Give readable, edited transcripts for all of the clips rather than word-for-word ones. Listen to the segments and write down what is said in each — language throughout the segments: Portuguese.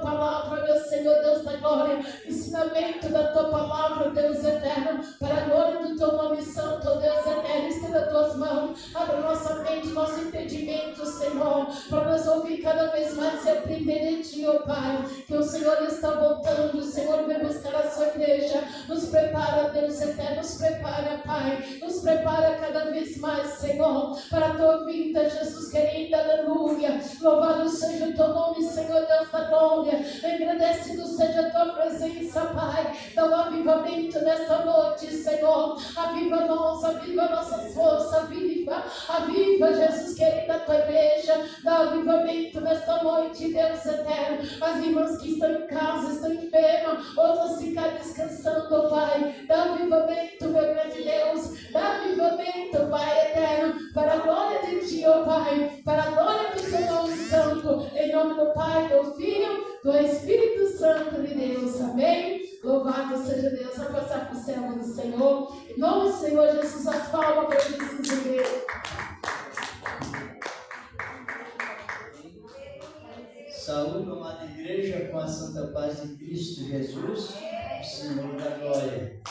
palavra, meu Senhor, Deus da glória, ensinamento da tua palavra, Deus eterno, para a glória do teu nome santo, Deus eterno, estenda as tuas mãos, abre nossa mente, nosso entendimento, Senhor, para nós ouvir cada vez mais e aprender em ti, ó Pai, que o Senhor está voltando, o Senhor vem buscar a sua igreja, nos prepara, Deus eterno, nos prepara, Pai, nos prepara cada vez mais, Senhor, para a tua vida, Jesus querido, aleluia, louvado seja o teu nome, Senhor Deus da glória, agradecido seja a tua presença, Pai, dá um avivamento nesta noite, Senhor, aviva nós, aviva nossas forças, aviva, Jesus querido, a tua igreja, dá avivamento nesta noite, Deus eterno, as irmãs que estão em casa, estão enfermas, outras ficar descansando, Pai, dá avivamento, meu grande Deus, dá avivamento, Pai eterno, para a glória de ti, ó Pai, para a glória do teu nome santo, em nome do Pai, do Filho, do Espírito Santo de Deus, amém? Louvado seja Deus, vai passar para o céu do Senhor, em nome do Senhor Jesus, as palmas para Jesus, igreja. Saúde, amada igreja, com a santa paz de Cristo Jesus, o Senhor da glória.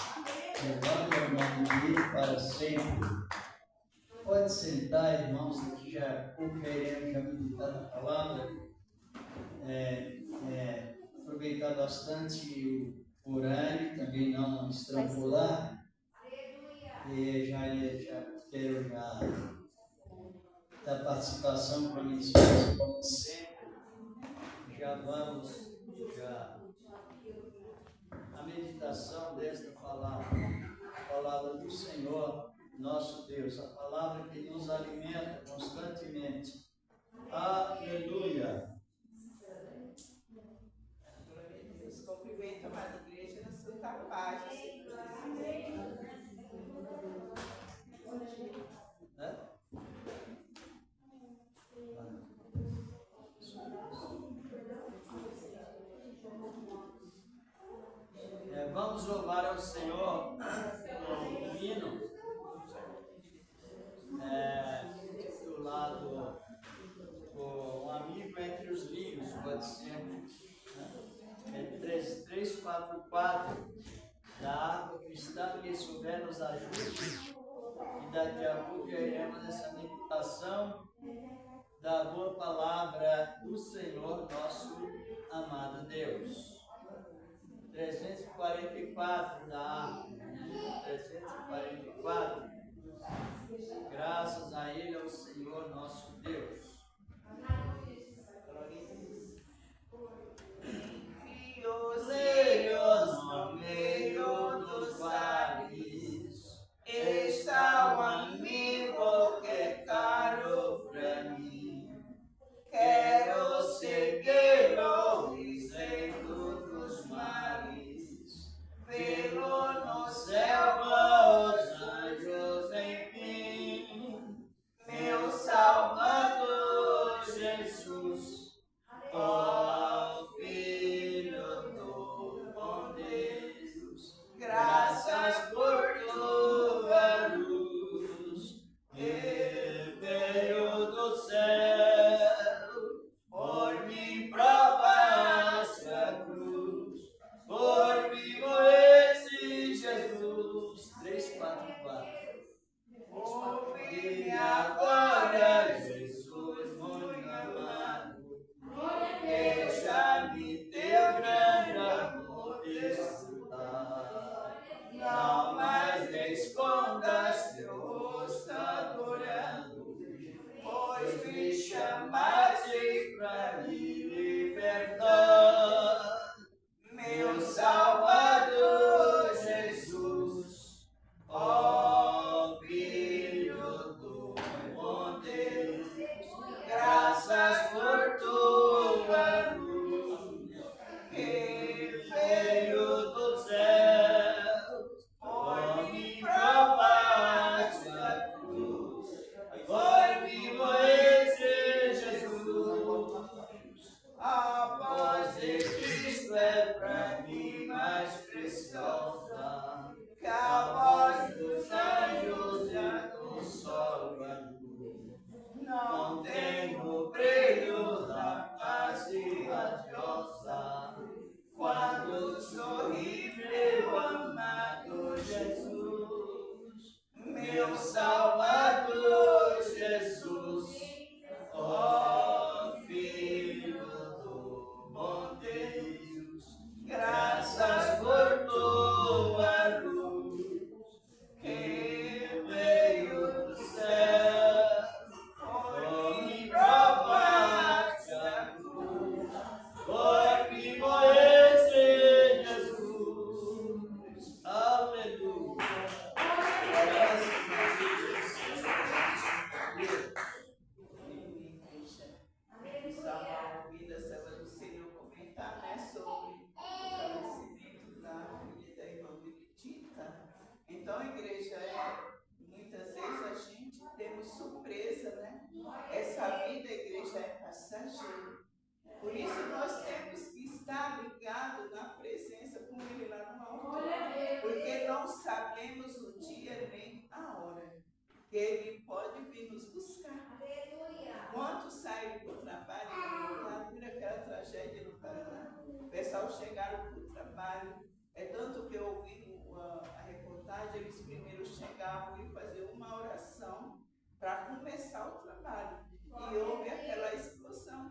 Louvado é o nome dele para sempre. Pode sentar, irmãos, aqui já pouco iremos já meditar na palavra. Aproveitar bastante o horário, também não estrangular. E já quero dar participação para a minha esposa, como sempre. Já vamos a meditação desta palavra, a palavra do Senhor, nosso Deus, a palavra que nos alimenta constantemente. Aleluia! Deus cumprimenta a amada igreja na santa paz. Vamos louvar ao Senhor um hino titulado Um Amigo Entre os Linhos, pode ser, né? 344 da Harpa Cristã, que souber nos ajude, e daqui a pouco iremos nessa meditação da boa palavra do Senhor, nosso amado Deus. 344 da Harpa, 344, graças a Ele, ao Senhor nosso Deus. Criouleiros no meio dos vales, está um amigo que é caro pra mim. Quero segui-lo isento dos males, vê-lo no céu com os anjos enfim. Meu Salvador Jesus, ó Filho do bom Deus, graças por tua luz que veio do céu, por mim provaste a cruz, por mim morreste, Jesus. 344. Ouve-me agora, Jesus, muito amado, deixa-me teu grande amor desfrutar. Não mais me escondas teu rosto adorando, pois me chamaste para me libertar. Meu Salvador Jesus, ó Filho do bom Deus, graças por tua luz que veio do céu, por mim provaste a cruz, por mim morreste, Jesus. A voz de Cristo é pra mim mais preciosa que a voz dos anjos e a do sol e a luz. Não tenho brilho na face radiosa casal chegaram para o trabalho. É tanto que eu ouvi a reportagem, eles primeiro chegavam e faziam uma oração para começar o trabalho. E houve aquela explosão.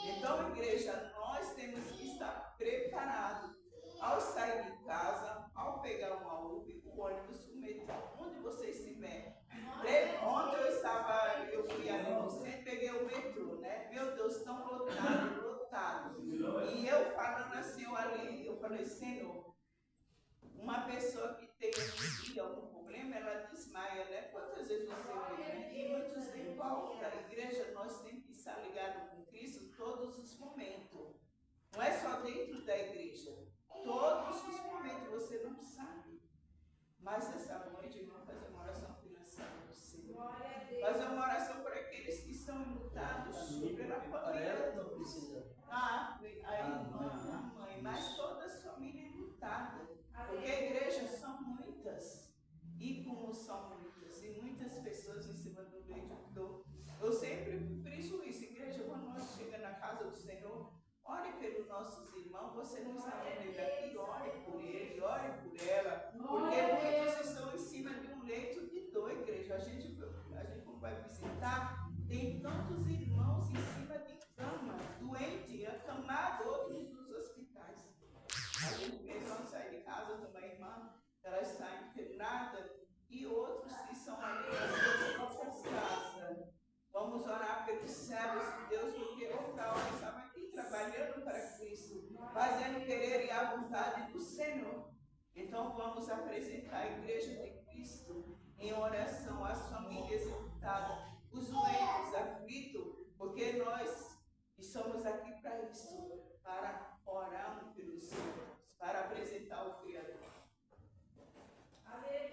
Então, igreja, nós temos que estar preparados. Ao sair de casa, ao pegar uma Uber, o ônibus, o metrô, onde você estiver. Ontem eu fui ali no centro, peguei o metrô, né? Meu Deus, tão lotado, lotado. E eu falando assim, eu falei, Senhor, uma pessoa que tem algum problema, ela desmaia, né? Quantas vezes você vê, né? E muitos têm volta. A igreja, nós temos que estar ligados com Cristo todos os momentos. Não é só dentro da igreja. Todos os momentos você não sabe. Mas essa noite eu vou fazer uma oração pela saúde do Senhor. Fazer uma oração por aqueles que estão enlutados sobre a família. Não precisa. A irmã, a mãe, mas toda a família enlutada. Porque a igreja são muitas. E como são muitas, e muitas pessoas em cima do leito de dor. Eu sempre friso isso, igreja, quando nós chegamos na casa do Senhor, ore pelos nossos irmãos. Você não está vendo aqui, ore por ele, ore por ela. Porque muitos estão em cima de um leito de dor, igreja. A gente quando vai visitar, tem tantos irmãos em cima de cama, doente, acamado, outros nos hospitais. A gente mesmo vamos sair de casa de uma irmã, ela está internada, e outros que são ali nas suas próprias casas. Vamos orar pelos servos de Deus, porque outra hora estava aqui trabalhando para Cristo, fazendo querer e a vontade do Senhor. Então vamos apresentar a igreja de Cristo em oração às famílias enlutadas, os doentes, aflitos, porque nós estamos aqui para isso, para orar pelos Senhor, para apresentar o Criador.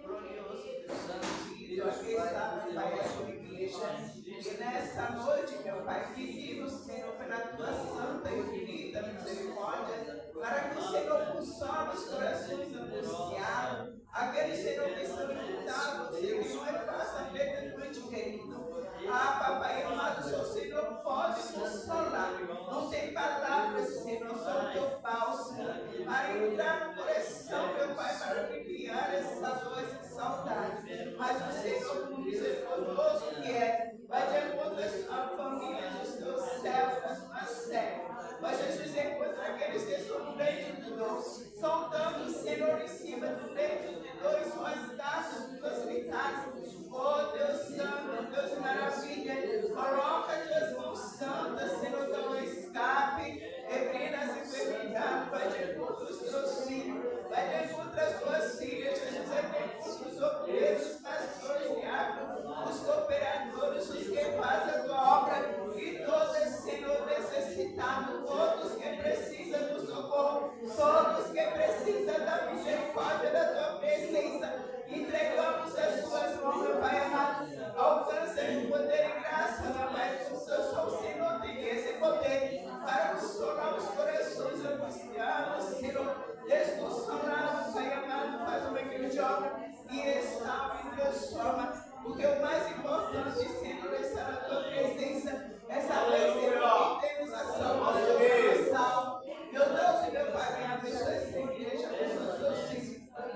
Glorioso Deus Santo, querido, aqui está, meu Pai, a sua igreja. E nessa noite, meu Pai, pedimos, Senhor, pela tua santa e infinita misericórdia, para que o Senhor console os corações angustiados, aqueles, Senhor, que estão enlutados, Senhor, que não é fácil a perda do ente querido. Ah, Papai amado, só o Senhor pode consolar. Não tem palavras, Senhor, só o teu bálsamo, para entrar no coração, meu Pai, para aliviar essa dor, essa saudade. Mas o Senhor, como misericordioso que é, vai de encontro à família dos teus céus, da tua serva. Mas Jesus encontra aqueles que estão no leito de dor. São tantos, Senhor, em cima do leito de dor, em suas casas, nos hospitais. Oh, Deus Santo, Deus maravilha, coloca as tuas mãos santas, Senhor, dá um escape, repreenda as enfermidades, vai de encontro aos teus filhos, vai de encontro às tuas filhas, Jesus, vai de encontro os obreiros, os pastores, diáconos, os cooperadores, os que fazem a tua obra, e todos, Senhor, necessitados, todos que precisam do socorro, todos que precisam da misericórdia da tua presença, entregamos as tuas mãos, meu Pai amado, alcança o poder e graça, meu Pai, porque só o Senhor tem esse poder para consolar os corações angustiados, Senhor, desconsolar, Pai amado, faz uma grande obra e restaura e transforma, porque o mais importante, Senhor, está na tua presença, essa vez, Senhor, que temos a salvação universal. Meu Deus e meu Pai, abençoe essa igreja, abençoe os seus filhos,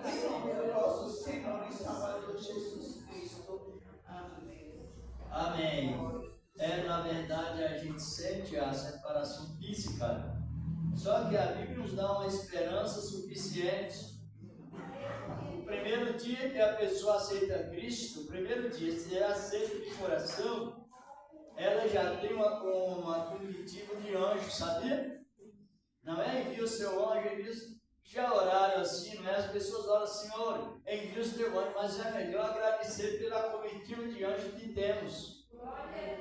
em nome do nosso Senhor e Salvador Jesus Cristo. Amém. Amém. Na verdade, a gente sente a separação física, só que a Bíblia nos dá uma esperança suficiente. O primeiro dia que a pessoa aceita Cristo, o primeiro dia, se ela aceita de coração, ela já tem uma comitiva de anjo, sabia? Não é envia o seu anjo, eles já oraram assim, não é? As pessoas oram, Senhor, envia o teu anjo, mas é melhor agradecer pela comitiva de anjo que temos.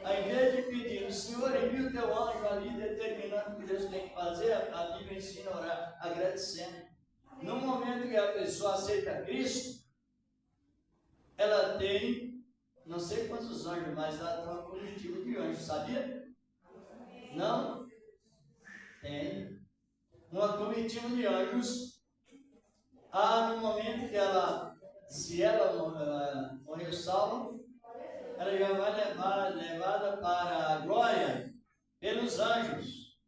Ao invés de pedir, o Senhor envia o teu anjo ali, determinando o que Deus tem que fazer, a Bíblia ensina a orar agradecendo. No momento que a pessoa aceita Cristo, ela tem, não sei quantos anjos, mas ela tem uma comitiva de anjos, sabia? Não? Tem. Uma comitiva de anjos. No momento que ela, se ela morreu salva, ela já vai levada para a glória pelos anjos.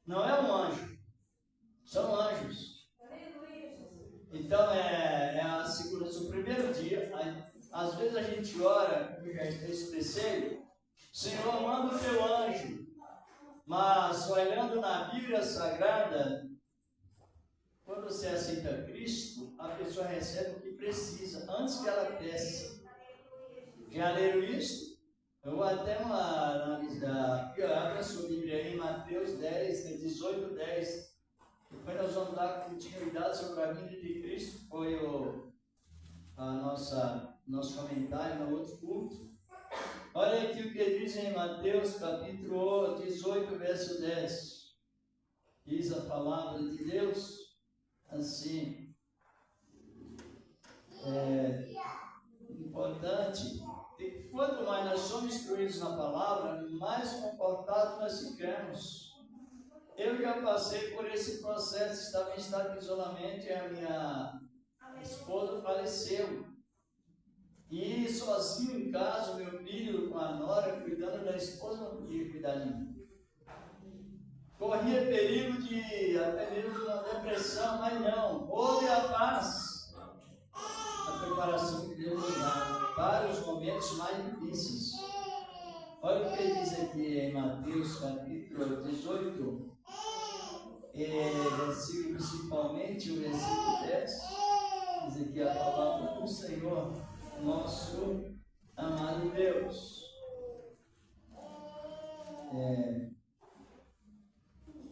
Não é um anjo, São anjos. Então é a segurança. O primeiro dia, às vezes a gente ora, como eu já expressei, Senhor, manda o teu anjo. Mas olhando na Bíblia Sagrada, quando você aceita Cristo, a pessoa recebe o que precisa, antes que ela peça. Já leram isso? Eu vou até analisar. Abra a sua Bíblia aí em Mateus 10, 18, 10. Depois nós vamos dar continuidade sobre a vinda de Cristo. Foi nosso comentário no outro culto. Olha aqui o que diz em Mateus capítulo 18, verso 10. Diz a palavra de Deus assim. Importante. E quanto mais nós somos instruídos na palavra, mais comportados nós ficamos. Eu já passei por esse processo, estava em estado de isolamento e a minha esposa faleceu. E sozinho em casa, meu filho com a nora, cuidando da esposa, não podia cuidar de mim. Corria perigo de até mesmo uma depressão, mas não. Houve a paz, a preparação que Deus nos dá para os momentos mais difíceis. Olha o que diz aqui em Mateus capítulo 18, versículo, principalmente o versículo 10, diz aqui a palavra do Senhor, nosso amado Deus.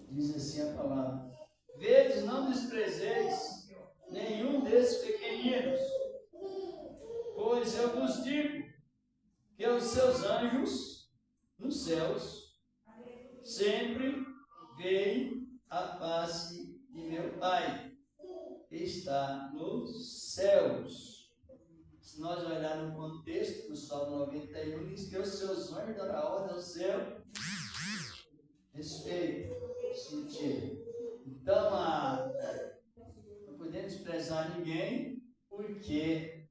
Diz assim a palavra: Vedes, não desprezeis nenhum desses pequeninos, pois eu vos digo que os seus anjos nos céus sempre veem a face de meu Pai que está nos céus. Se nós olharmos no contexto do Salmo 91, diz que os seus anjos darão a ordem ao seu respeito, sentido. Então, não podemos desprezar ninguém, porque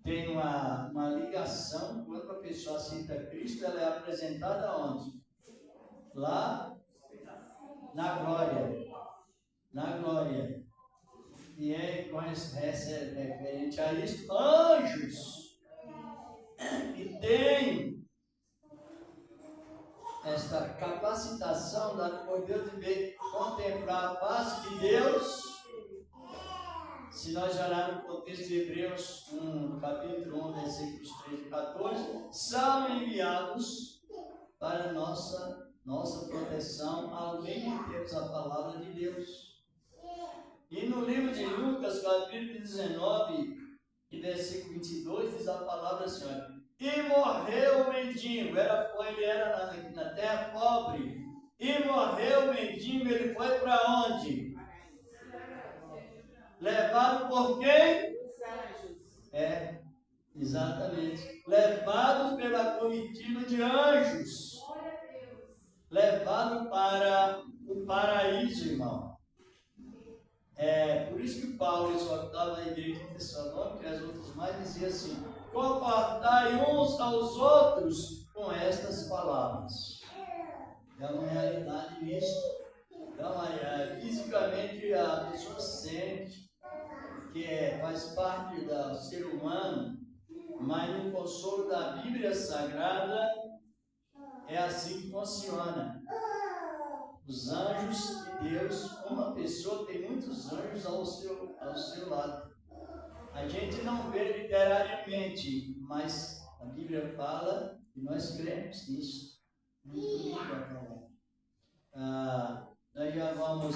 tem uma ligação. Quando a pessoa aceita Cristo, ela é apresentada onde? Lá na glória. Na glória. E referente a isso, anjos que têm esta capacitação dada por Deus de contemplar a face de Deus. Se nós olharmos no contexto de Hebreus 1, capítulo 1, versículos 13 e 14, são enviados para nossa proteção, além de termos a palavra de Deus. E no livro de Lucas, capítulo 19, e versículo 22, diz a palavra assim: e morreu o mendigo, ele era na terra pobre, e morreu o mendigo, ele foi para onde? Levado por quem? Os anjos. Exatamente. Levado pela comitiva de anjos. Levado para o paraíso, irmão. Por isso que Paulo exortava a igreja de Tessalônica, e as outras mais, dizia assim: comportai uns aos outros com estas palavras. É uma realidade nisso. Então, fisicamente a pessoa sente que faz parte do ser humano, mas no consolo da Bíblia Sagrada é assim que funciona. Os anjos de Deus, uma pessoa tem muitos anjos ao seu lado. A gente não vê literariamente, mas a Bíblia fala e nós cremos nisso. Muito lindo a palavra. Nós já vamos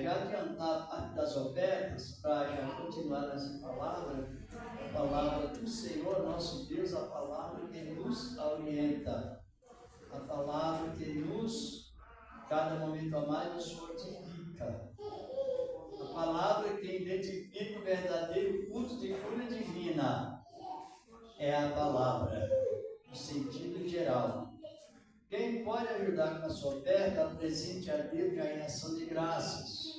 já adiantar a parte das ofertas para já continuar nessa palavra. A palavra do Senhor, nosso Deus, a palavra que nos orienta. A palavra que nos, cada momento a mais, nos fortifica. A palavra que identifica o verdadeiro culto de cura divina é a palavra, no sentido geral. Quem pode ajudar com a sua oferta, apresente a Deus já em ação de graças.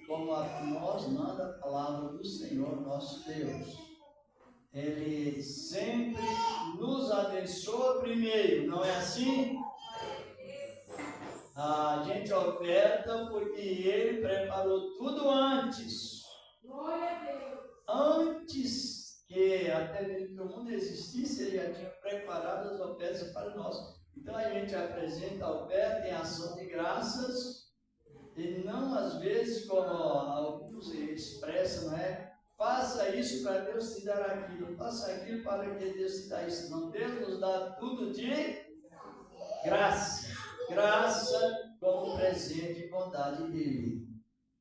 Como nós manda a palavra do Senhor, nosso Deus. Ele sempre nos abençoa primeiro, não é assim? A gente oferta porque Ele preparou tudo antes. Glória a Deus. Antes que até mesmo que o mundo existisse, Ele já tinha preparado as ofertas para nós. Então a gente apresenta a oferta em ação de graças e não às vezes como alguns expressam, não é? Faça isso para Deus te dar aquilo, faça aquilo para que Deus te dá isso. Não, Deus nos dá tudo de graça. Graça como presente e bondade dele.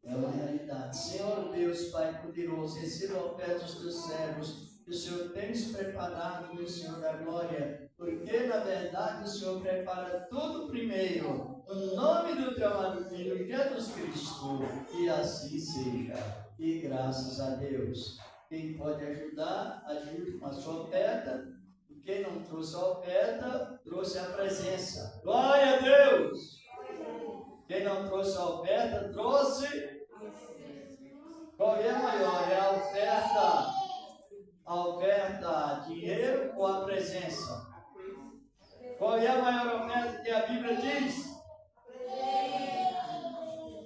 É uma realidade. Senhor Deus, Pai poderoso, receba a oferta dos teus servos, que o Senhor tem preparado, meu Senhor da glória, porque na verdade o Senhor prepara tudo primeiro, no nome do teu amado Filho, Jesus Cristo, e assim seja. E graças a Deus. Quem pode ajudar, ajude com a sua oferta. Quem não trouxe a oferta, trouxe a presença. Glória a Deus! Quem não trouxe a oferta, trouxe. Qual é maior? É a oferta dinheiro ou a presença? Qual é a maior oferta que a Bíblia diz?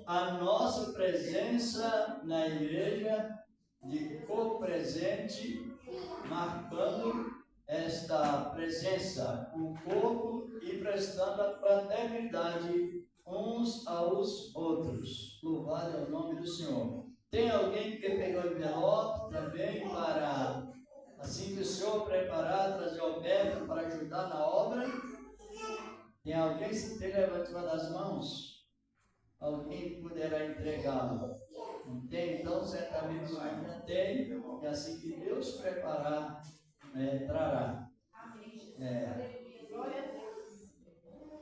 A nossa presença na igreja de corpo presente, marcando esta presença, o corpo e prestando a fraternidade uns aos outros. Louvado é o nome do Senhor. Tem alguém que pegou o envelope também para, assim que o Senhor preparar, trazer oferta para ajudar na obra? Tem alguém que tem levantado as mãos? Alguém poderá entregá-lo? Não tem? Então, certamente o ainda tem, e assim que Deus preparar, trará.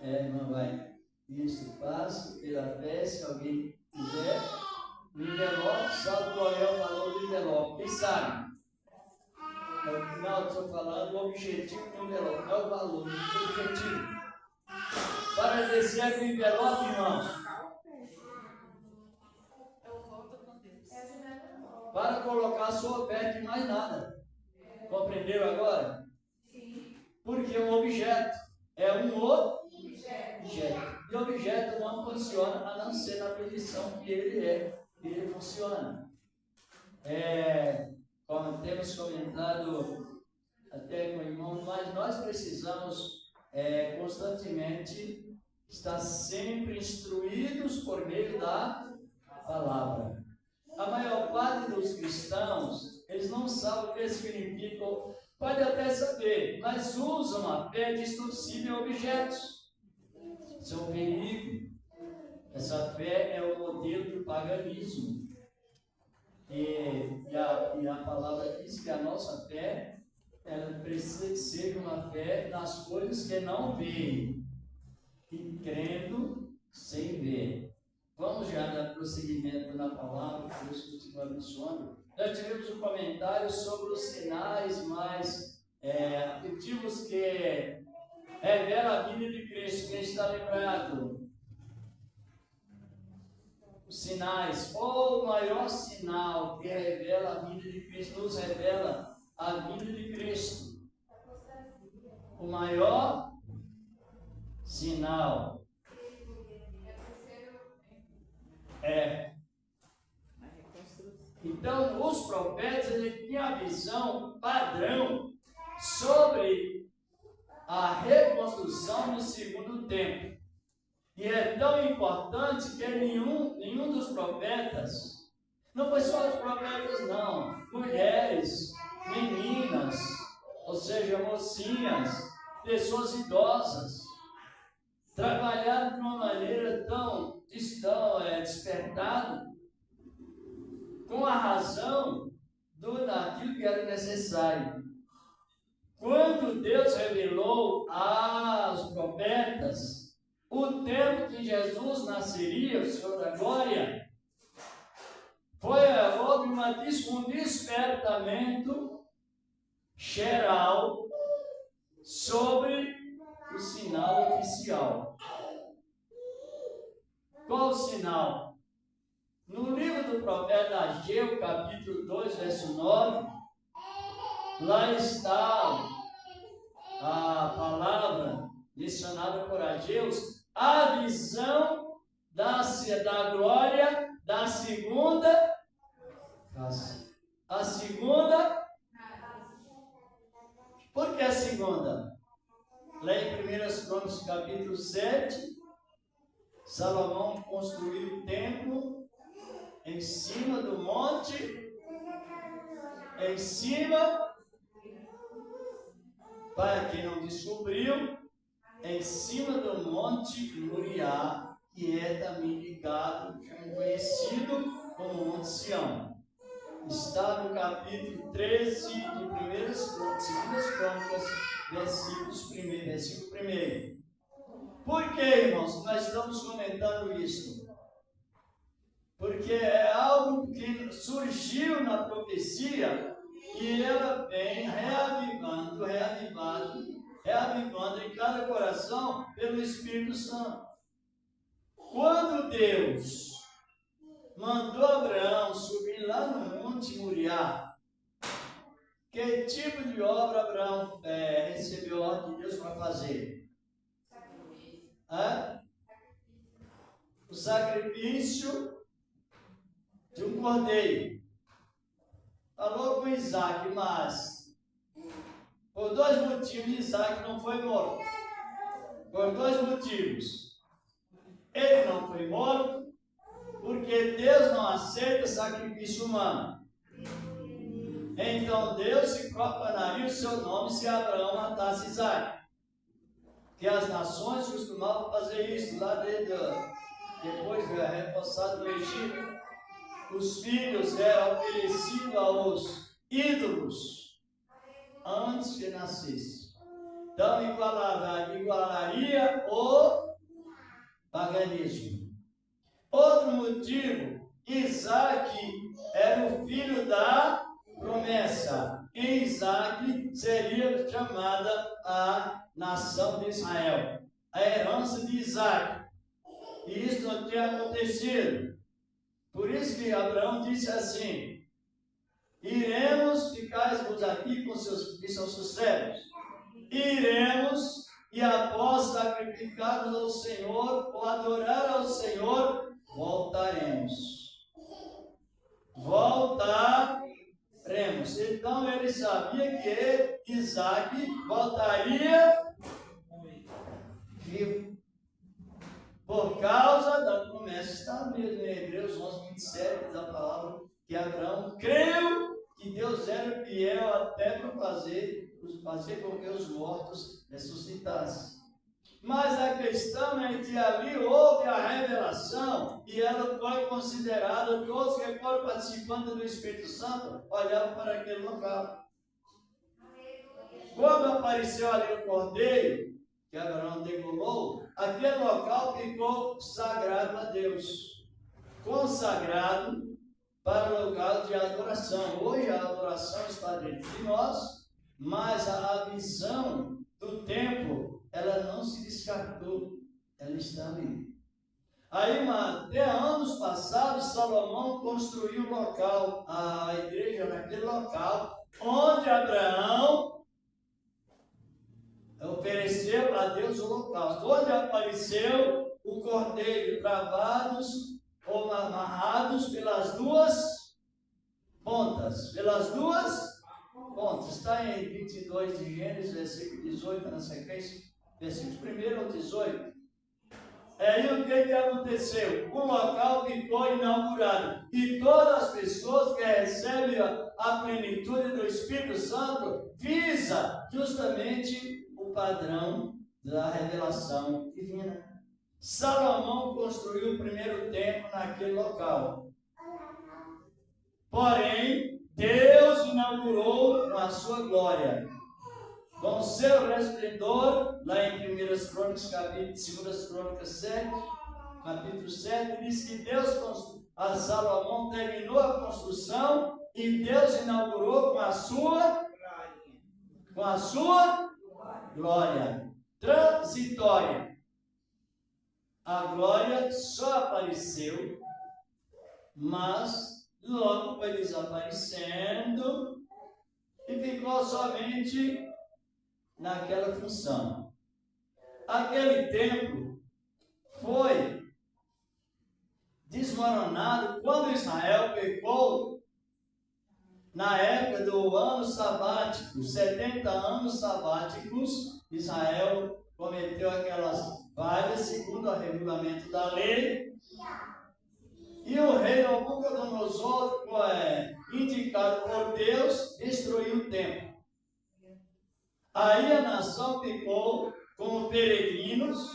Irmã, vai. Isso, passe pela fé, se alguém quiser. O envelope, sabe qual é o valor do envelope? Quem sabe? No final, estou falando o objetivo do envelope, não é o valor, é o objetivo. Para descer o envelope, irmãos. Para colocar a sua oferta e mais nada. Compreenderam agora? Sim. Porque o objeto é um objeto. E o objeto não funciona a não ser na posição que ele é. Ele funciona. Como temos comentado até com o irmão, mas nós precisamos constantemente estar sempre instruídos por meio da palavra. A maior parte dos cristãos, eles não sabem o que significa, pode até saber, mas usam a fé distorcida em objetos. Isso é um perigo. Essa fé é o modelo do paganismo. E a palavra diz que a nossa fé, ela precisa ser uma fé nas coisas que não veem, e crendo sem ver. Vamos já dar prosseguimento na palavra, que Deus continua abençoando. Nós tivemos um comentário sobre os sinais mais afetivos que revela a vida de Cristo. Quem está lembrado? Os sinais, ou o maior sinal que revela a vida de Cristo, nos revela a vida de Cristo. O maior sinal Então, os profetas, eles tinham a visão padrão sobre a reconstrução no segundo templo. E é tão importante que nenhum dos profetas, não foi só os profetas não, mulheres, meninas, ou seja, mocinhas, pessoas idosas, trabalharam de uma maneira tão despertada, com a razão daquilo que era necessário. Quando Deus revelou aos profetas o tempo que Jesus nasceria, o Senhor da glória, houve um despertamento geral sobre o sinal oficial. Qual o sinal? No livro do profeta Ageu, capítulo 2, verso 9, lá está a palavra mencionada por Ageu, a visão da glória da segunda casa. A segunda, por que a segunda? Lá em 1 Crônicas, capítulo 7, Salomão construiu o templo em cima do monte, para quem não descobriu, em cima do monte Moriá, que é também ligado, conhecido como Monte Sião. Está no capítulo 13 de 2 Crônicas, versículo 1. Por que, irmãos, nós estamos comentando isso? Porque é algo que surgiu na profecia e ela vem reavivando em cada coração pelo Espírito Santo. Quando Deus mandou Abraão subir lá no Monte Moriá, que tipo de obra Abraão recebeu a ordem de Deus para fazer? O sacrifício de um cordeiro. Falou com Isaac, mas por 2 motivos Isaac não foi morto. Por 2 motivos. Ele não foi morto porque Deus não aceita sacrifício humano. Então Deus se profanaria o seu nome se Abraão matasse Isaac. Que as nações costumavam fazer isso lá depois de repousado no Egito. Os filhos eram oferecidos aos ídolos antes de nascesse. Então igualaria o paganismo. Outro motivo, Isaac era o filho da promessa. E Isaac seria chamada a nação de Israel, a herança de Isaac. E isso não tinha acontecido. Por isso que Abraão disse assim: iremos ficar-vos aqui com seus servos. Iremos, e após sacrificarmos ao Senhor, ou adorar ao Senhor, voltaremos. Então ele sabia que Isaac voltaria vivo. Por causa da promessa, está mesmo em Hebreus 11, 27, da palavra que Abraão creu que Deus era fiel até para fazer com que os mortos ressuscitassem. Mas a questão é que ali houve a revelação e ela foi considerada, todos que foram participando do Espírito Santo olhavam para aquele local. Quando apareceu ali o cordeiro, que Abraão degolou, aquele local ficou sagrado a Deus, consagrado para o lugar de adoração. Hoje a adoração está dentro de nós, mas a visão do templo, ela não se descartou, ela está ali. Aí, até anos passados, Salomão construiu um local, a igreja naquele local, onde Abraão ofereceu a Deus o holocausto, onde apareceu o cordeiro travados ou amarrados pelas duas pontas. Está em 22 de Gênesis, versículo 18, na sequência, versículos 1 ao 18. Aí o que aconteceu? O local ficou inaugurado e todas as pessoas que recebem a plenitude do Espírito Santo visa justamente o padrão da revelação divina. Salomão construiu o primeiro templo naquele local. Porém, Deus inaugurou com a sua glória, com o seu resplendor, lá em 1 Crônicas, capítulo 2 Crônicas 7, capítulo 7, diz que Salomão terminou a construção e Deus inaugurou com a sua glória transitória. A glória só apareceu, mas logo foi desaparecendo e ficou somente naquela função. Aquele templo foi desmoronado quando Israel pecou na época do ano sabático, 70 anos sabáticos. Israel cometeu aquelas falhas segundo o regulamento da lei. E o rei Nabucodonosor, indicado por Deus, destruiu o templo. Aí a nação ficou como peregrinos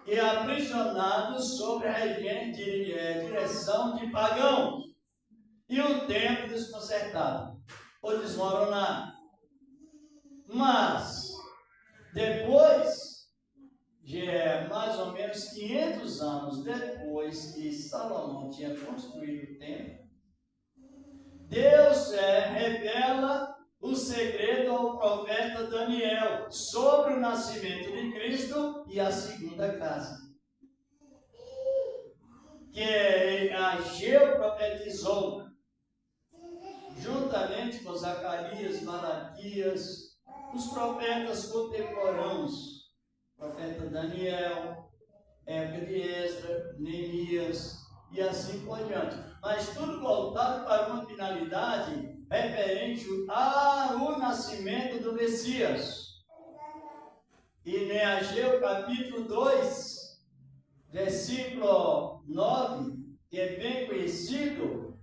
e aprisionados sob a direção de pagãos. E o templo desconcertado, ou desmoronado. Mas, depois, mais ou menos 500 anos depois que Salomão tinha construído o templo, Deus revela o segredo ao profeta Daniel sobre o nascimento de Cristo e a segunda casa. Que Ageu profetizou, juntamente com Zacarias, Malaquias, os profetas contemporâneos, profeta Daniel, época de Esdras, Neemias e assim por diante. Mas tudo voltado para uma finalidade referente ao nascimento do Messias. E em Ageu capítulo 2, versículo 9, que é bem conhecido,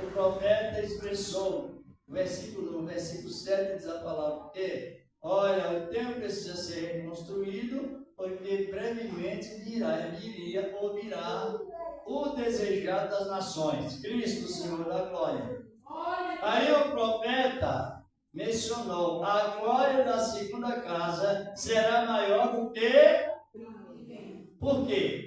o profeta expressou, no versículo 7 diz a palavra que, olha, o templo precisa ser reconstruído, porque brevemente virá o desejado das nações, Cristo, Senhor da glória. Aí o profeta mencionou, a glória da segunda casa será maior do que... Por quê?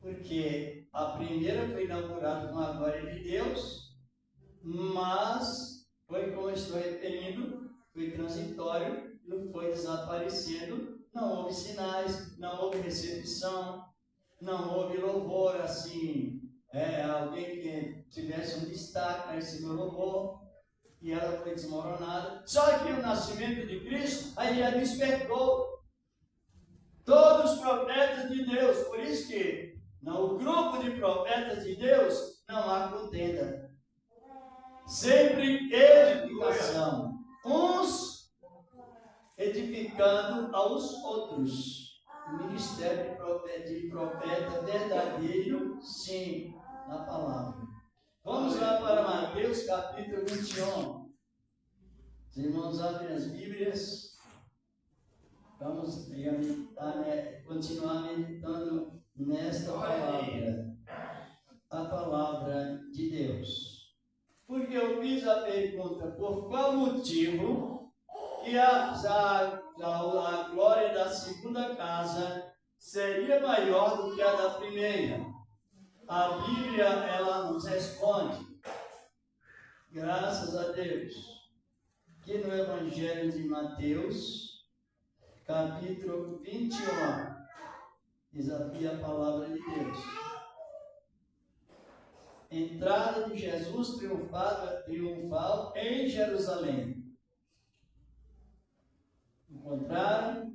Porque a primeira foi inaugurada com a glória de Deus, mas foi, como estou referindo, foi transitório, não foi desaparecendo, não houve sinais, não houve recepção, não houve louvor, assim, alguém que tivesse um destaque nesse louvor, e ela foi desmoronada. Só que o nascimento de Cristo, aí ela despertou todos os profetas de Deus, por isso que no grupo de profetas de Deus não há contenda. Sempre edificação. Uns edificando aos outros. O ministério de profeta verdadeiro, sim, na palavra. Vamos lá para Mateus capítulo 21. Os irmãos abrem as Bíblias. Vamos continuar meditando nesta palavra, a palavra de Deus. Porque eu fiz a pergunta, por qual motivo que a glória da segunda casa seria maior do que a da primeira? A Bíblia, ela nos responde, graças a Deus, que no Evangelho de Mateus, capítulo 21, desafia a palavra de Deus. Entrada de Jesus triunfal em Jerusalém. Encontraram?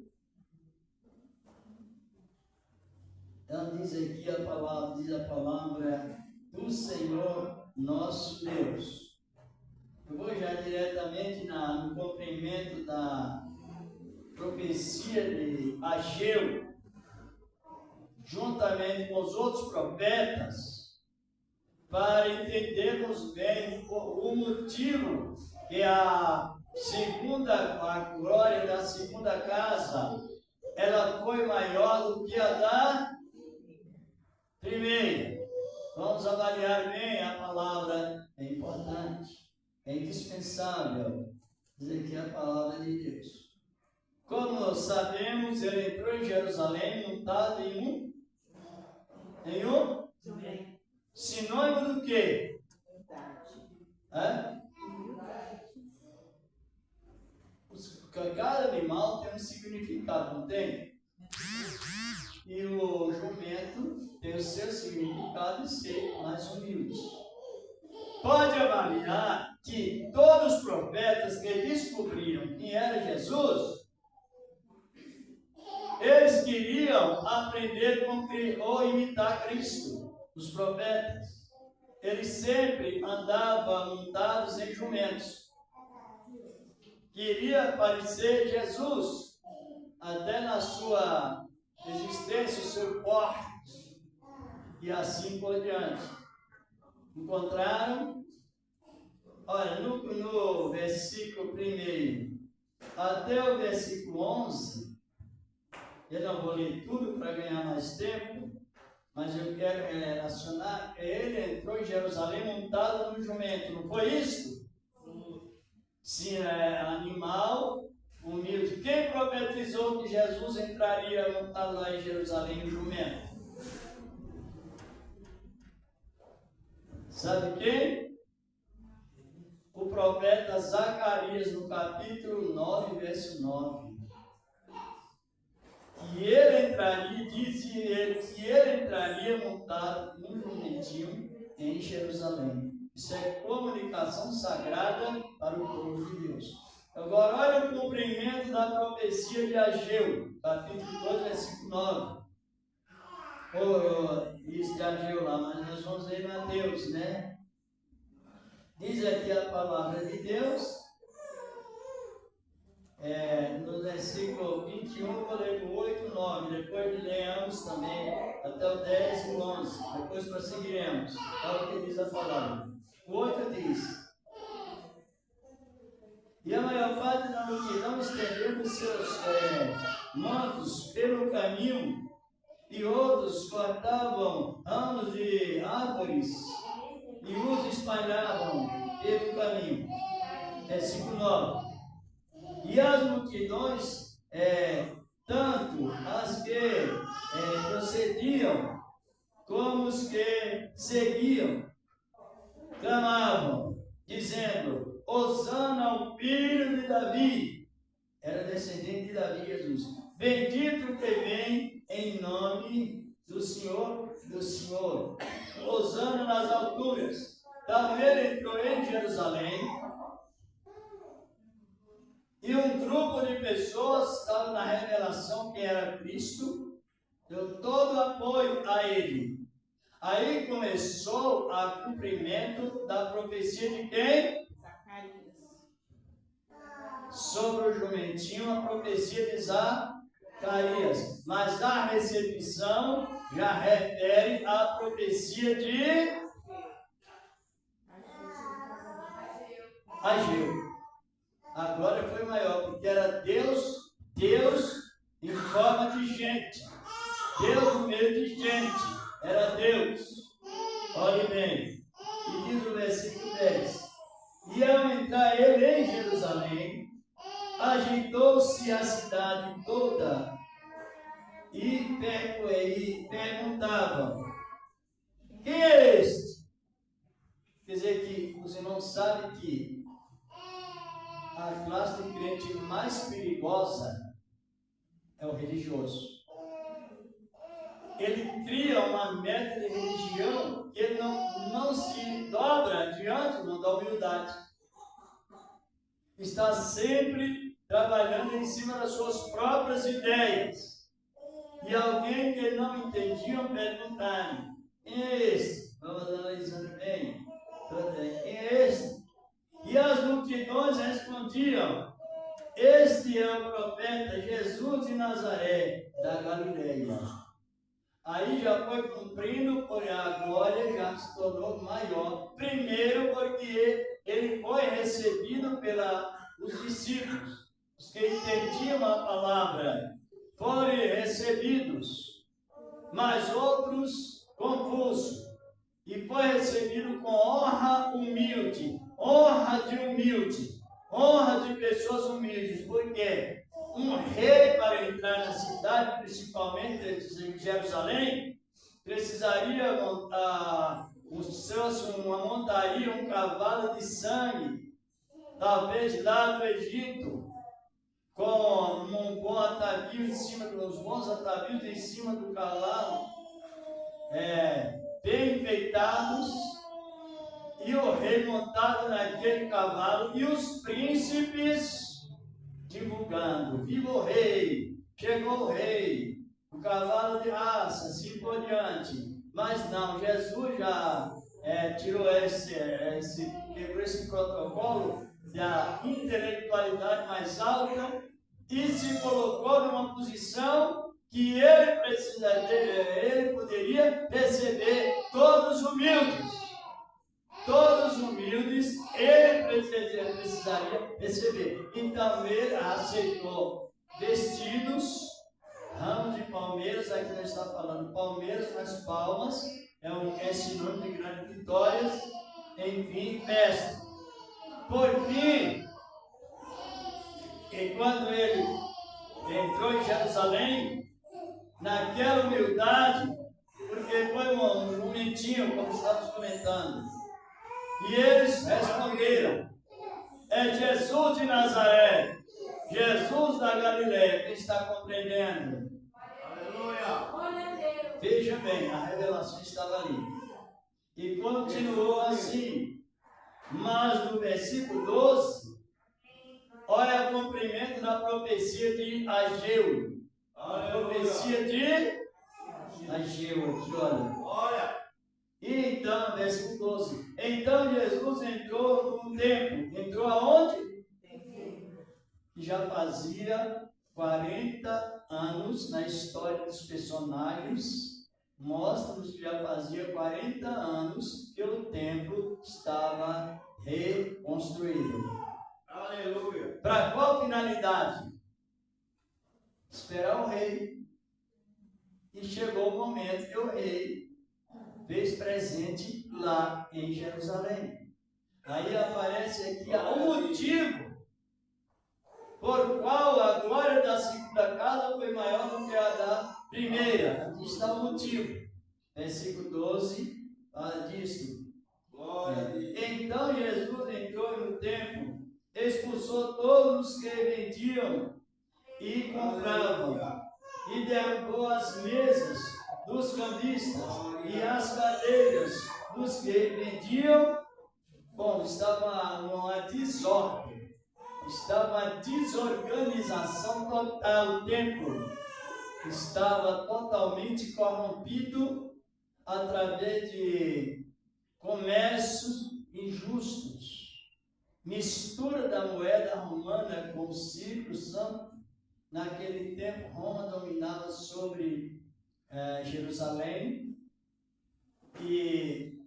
Então diz aqui a palavra do Senhor nosso Deus. Eu vou já diretamente no cumprimento da profecia de Ageu, juntamente com os outros profetas, para entendermos bem o motivo que a glória da segunda casa, ela foi maior do que a da primeira. Vamos avaliar bem a palavra, é importante, é indispensável dizer que é a palavra de Deus. Como sabemos, ele entrou em Jerusalém montado em um sinônimo do quê? Cada animal tem um significado, não tem? E o jumento tem o seu significado de ser mais humilde. Pode avaliar que todos os profetas que descobriram quem era Jesus, queriam aprender ou imitar Cristo, os profetas. Eles sempre andavam montados em jumentos. Queria parecer Jesus, até na sua existência, o seu porte, e assim por diante. Encontraram, olha, no versículo 1 até o versículo 11, eu não vou ler tudo para ganhar mais tempo, mas eu quero relacionar. Ele entrou em Jerusalém montado no jumento, não foi isso? Sim, animal humilde. Quem profetizou que Jesus entraria montado lá em Jerusalém no jumento? Sabe quem? O profeta Zacarias, no capítulo 9, verso 9. Que ele entraria, dizia ele, que ele entraria montado num jumentinho em Jerusalém. Isso é comunicação sagrada para o povo de Deus. Agora, olha o cumprimento da profecia de Ageu, capítulo 2, versículo 9. Isso de Ageu lá, mas nós vamos ver em Mateus, né? Diz aqui a palavra de Deus. No versículo 21, vou ler o 8 e 9, depois leamos também até o 10 e 11, depois prosseguiremos. Olha o que diz a palavra. O 8 diz: e a maior parte da multidão estendeu os seus mantos pelo caminho, e outros cortavam ramos de árvores e os espalhavam pelo caminho. Versículo 9. E as multidões, tanto as que procediam, como os que seguiam, clamavam, dizendo: Hosana ao filho de Davi. Era descendente de Davi, Jesus. Bendito que vem em nome do Senhor, Hosana nas alturas. Então ele entrou em Jerusalém. E um grupo de pessoas estava na revelação que era Cristo, deu todo o apoio a ele. Aí começou o cumprimento da profecia de quem? Zacarias. Sobre o jumentinho, a profecia de Zacarias. Mas a recepção já refere à profecia de Ageu. A glória foi maior, porque era Deus em forma de gente. Deus no meio de gente. Era Deus. Olhe bem. E diz o versículo 10. E ao entrar ele em Jerusalém, agitou-se a cidade toda e perguntavam: quem é este? Quer dizer que os irmãos sabem que a classe de crente mais perigosa é o religioso. Ele cria uma meta de religião que ele não se dobra diante da humildade. Está sempre trabalhando em cima das suas próprias ideias. E alguém que não entendia perguntar: quem é esse? Vamos analisando bem. Quem é esse? E as multidões respondiam: este é o profeta Jesus de Nazaré, da Galileia. Aí já foi cumprindo, porque a glória já se tornou maior. Primeiro porque ele foi recebido pelos discípulos. Os que entendiam a palavra foram recebidos, mas outros confusos. E foi recebido com honra humilde, honra de pessoas humildes, porque um rei para entrar na cidade, principalmente em Jerusalém, precisaria montar uma montaria, um cavalo de sangue, talvez lá do Egito, com um bom atavio em cima, uns bons atavios em cima do cavalo, bem enfeitados, e o rei montado naquele cavalo, e os príncipes divulgando: viva o rei, chegou o rei, o cavalo de raça, assim por diante. Mas não, Jesus já quebrou esse protocolo da intelectualidade mais alta e se colocou numa posição que ele poderia receber todos humildes. Todos humildes, ele precisaria receber. Então ele aceitou vestidos, ramos de palmeiras, aqui nós estamos falando palmeiras nas palmas, é sinônimo de grandes vitórias, enfim, festa. Por fim, e quando ele entrou em Jerusalém, naquela humildade, porque foi um momentinho, como estávamos comentando, e eles responderam: é Jesus de Nazaré, Jesus da Galileia. Quem está compreendendo? Aleluia! Veja bem, a revelação estava ali. E continuou assim. Mas no versículo 12, olha o cumprimento da profecia de Ageu. A profecia de Ageu, aqui, olha. E então, versículo 12. Então Jesus entrou no templo. Entrou aonde? Que já fazia 40 anos na história dos personagens. Mostra-nos que já fazia 40 anos que o templo estava reconstruído. Aleluia! Para qual finalidade? Esperar o rei. E chegou o momento que o rei fez presente lá em Jerusalém. Aí aparece aqui o motivo por qual a glória da segunda casa foi maior do que a da primeira. Aqui está o motivo. Versículo 12 fala disso. Então Jesus entrou no templo, expulsou todos os que vendiam e compravam, e derrubou as mesas dos cambistas e as cadeiras dos que vendiam. Bom, estava uma desordem, estava uma desorganização total. O templo estava totalmente corrompido através de comércios injustos, mistura da moeda romana com o Círculo Santo. Naquele tempo, Roma dominava sobre Jerusalém, e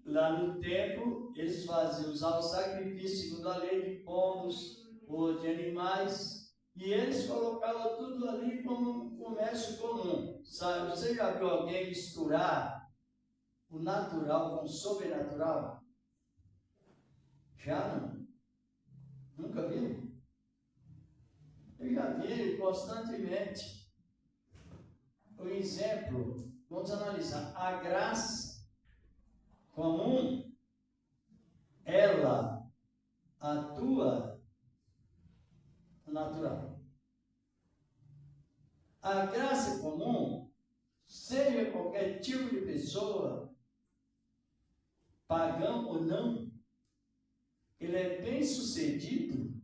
lá no templo eles usavam sacrifício segundo a lei de pombos ou de animais, e eles colocavam tudo ali como um comércio comum. Sabe, você já viu alguém misturar o natural com o sobrenatural? Já não? Nunca viu? Eu já vi constantemente. O exemplo, vamos analisar. A graça comum, ela atua no natural. A graça comum, seja qualquer tipo de pessoa, pagão ou não, ele é bem sucedido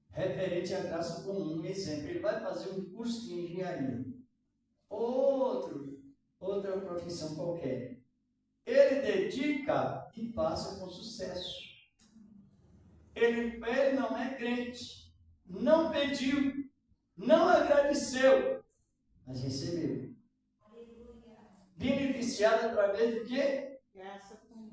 referente à graça comum. Um exemplo, ele vai fazer um curso de engenharia, outra profissão qualquer. Ele dedica e passa com sucesso. Ele não é crente, não pediu, não agradeceu, mas recebeu. Beneficiado através de quê? Graça comum.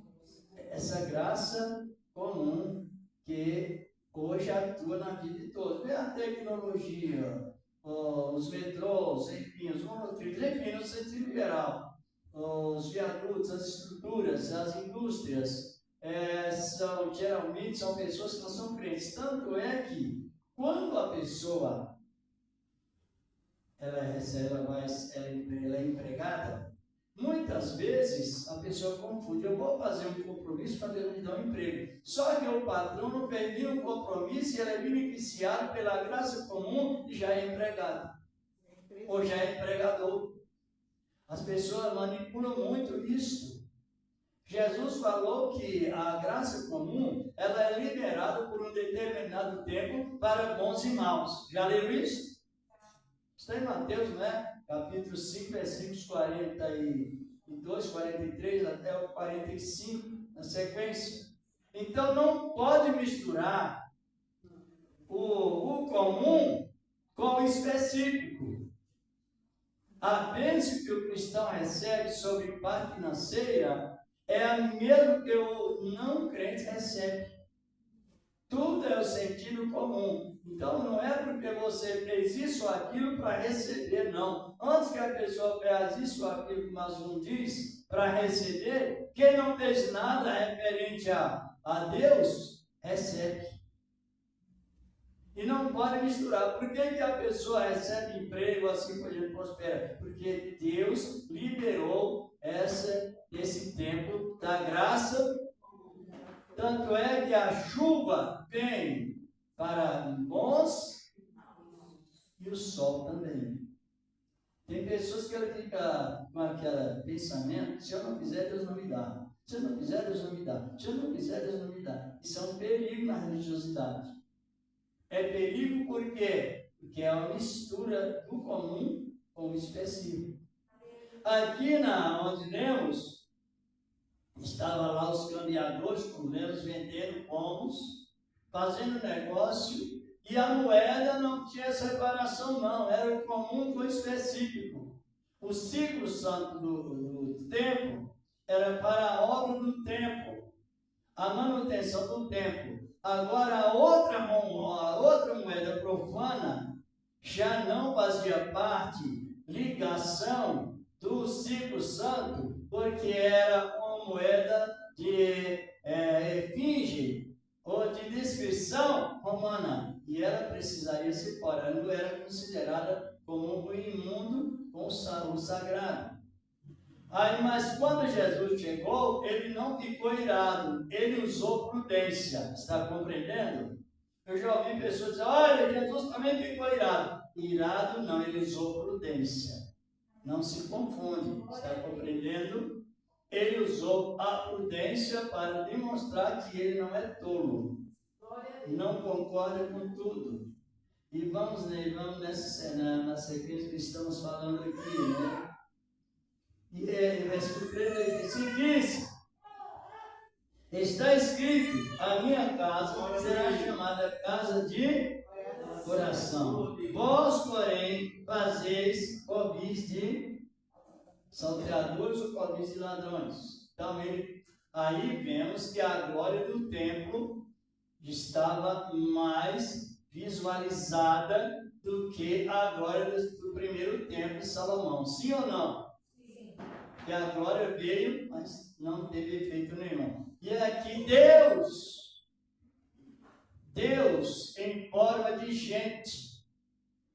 Essa graça comum que hoje atua na vida de todos. Vê a tecnologia, os metrôs, enfim, os monotrilhos, enfim, no sentido geral. Os viadutos, as estruturas, as indústrias, geralmente são pessoas que não são crentes. Tanto é que, quando a pessoa ela é empregada, muitas vezes a pessoa confunde: eu vou fazer um compromisso para Deus me dar um emprego. Só que o patrão não termina um compromisso e ele é beneficiado pela graça comum e já é empregado. Ou já é empregador. As pessoas manipulam muito isso. Jesus falou que a graça comum, ela é liberada por um determinado tempo para bons e maus. Já leram isso? Está em Mateus, né? Capítulo 5, versículos 42, 43 até o 45, na sequência. Então não pode misturar o comum com o específico. A bênção que o cristão recebe sobre parte financeira é a mesma que o não crente recebe. Tudo é o sentido comum. Então não é porque você fez isso ou aquilo para receber, não. Antes que a pessoa faz isso ou aquilo que mais um diz, para receber, quem não fez nada referente a Deus, recebe. E não pode misturar. Por que a pessoa recebe emprego assim que a gente prospera? Porque Deus liberou esse tempo da graça. Tanto é que a chuva vem para bons e o sol também. Tem pessoas que ela fica com aquele pensamento: se eu não fizer, Deus não me dá. Se eu não fizer, Deus não me dá. Se eu não fizer, Deus não me dá. Isso é um perigo na religiosidade. É perigo por quê? Porque é uma mistura do comum com o específico. Aqui onde lemos, estava lá os cambiadores, como lemos, vendendo pomos, fazendo negócio, e a moeda não tinha separação não, era o comum com o específico. O ciclo santo do templo era para a obra do templo, a manutenção do templo. Agora a outra moeda profana já não fazia parte, ligação do ciclo santo, porque era uma moeda de efígie ou de descrição romana, e ela precisaria ser fora, ela não era considerada como um imundo com o sagrado. Aí, mas quando Jesus chegou, ele não ficou irado, ele usou prudência. Está compreendendo? Eu já ouvi pessoas dizer: olha, Jesus também ficou irado. Irado não, ele usou prudência. Não se confunde, está compreendendo? Ele usou a prudência para demonstrar que ele não é tolo, não concorda com tudo. E vamos na sequência que estamos falando aqui, né? E versículo 3 ele diz: seguinte, está escrito: a minha casa será chamada casa de oração. Vós, porém, fazeis covis de salteadores ou covis de ladrões. Então, aí vemos que a glória do templo estava mais visualizada do que a glória do primeiro templo de Salomão. Sim ou não? Que a glória veio, mas não teve efeito nenhum. E aqui Deus em forma de gente,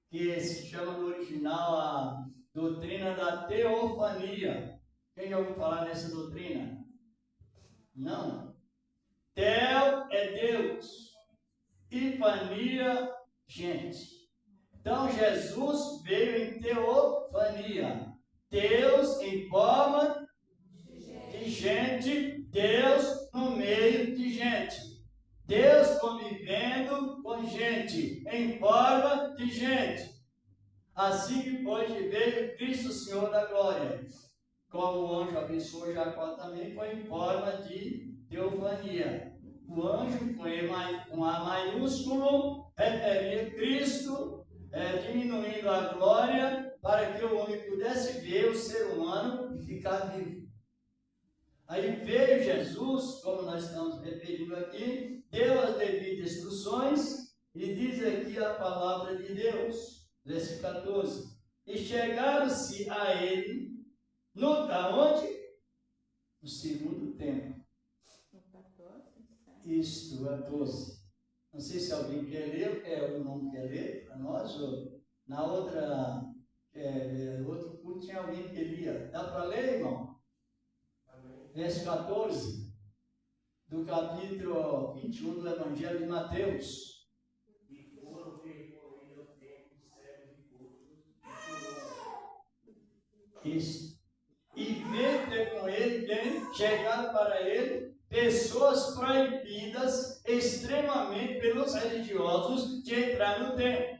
que se chama no original a doutrina da teofania. Quem já ouviu falar nessa doutrina? Não. Teo é Deus e fania, gente. Então Jesus veio em teofania. Deus em forma de gente, Deus no meio de gente. Deus convivendo com gente, em forma de gente. Assim que depois veio Cristo Senhor da glória. Como o anjo abençoou Jacó, também foi em forma de teofania. O anjo com A maiúsculo referia Cristo, diminuindo a glória, para que o homem pudesse ver o ser humano e ficar vivo. Aí veio Jesus, como nós estamos referindo aqui, deu as devidas instruções e diz aqui a palavra de Deus, versículo 14: e chegaram-se a ele, aonde? No segundo tempo. Isto, 14. Não sei se alguém quer ler, ou não quer ler para nós, ou na outra... outro culto tinha alguém que lia. Dá para ler, irmão? Verso 14 do capítulo 21 do Evangelho de Mateus. E foram percorrer o tempo cego de cursos. Isso. E veio ter com ele quem? Chegaram para ele pessoas proibidas extremamente pelos religiosos de entrar no templo.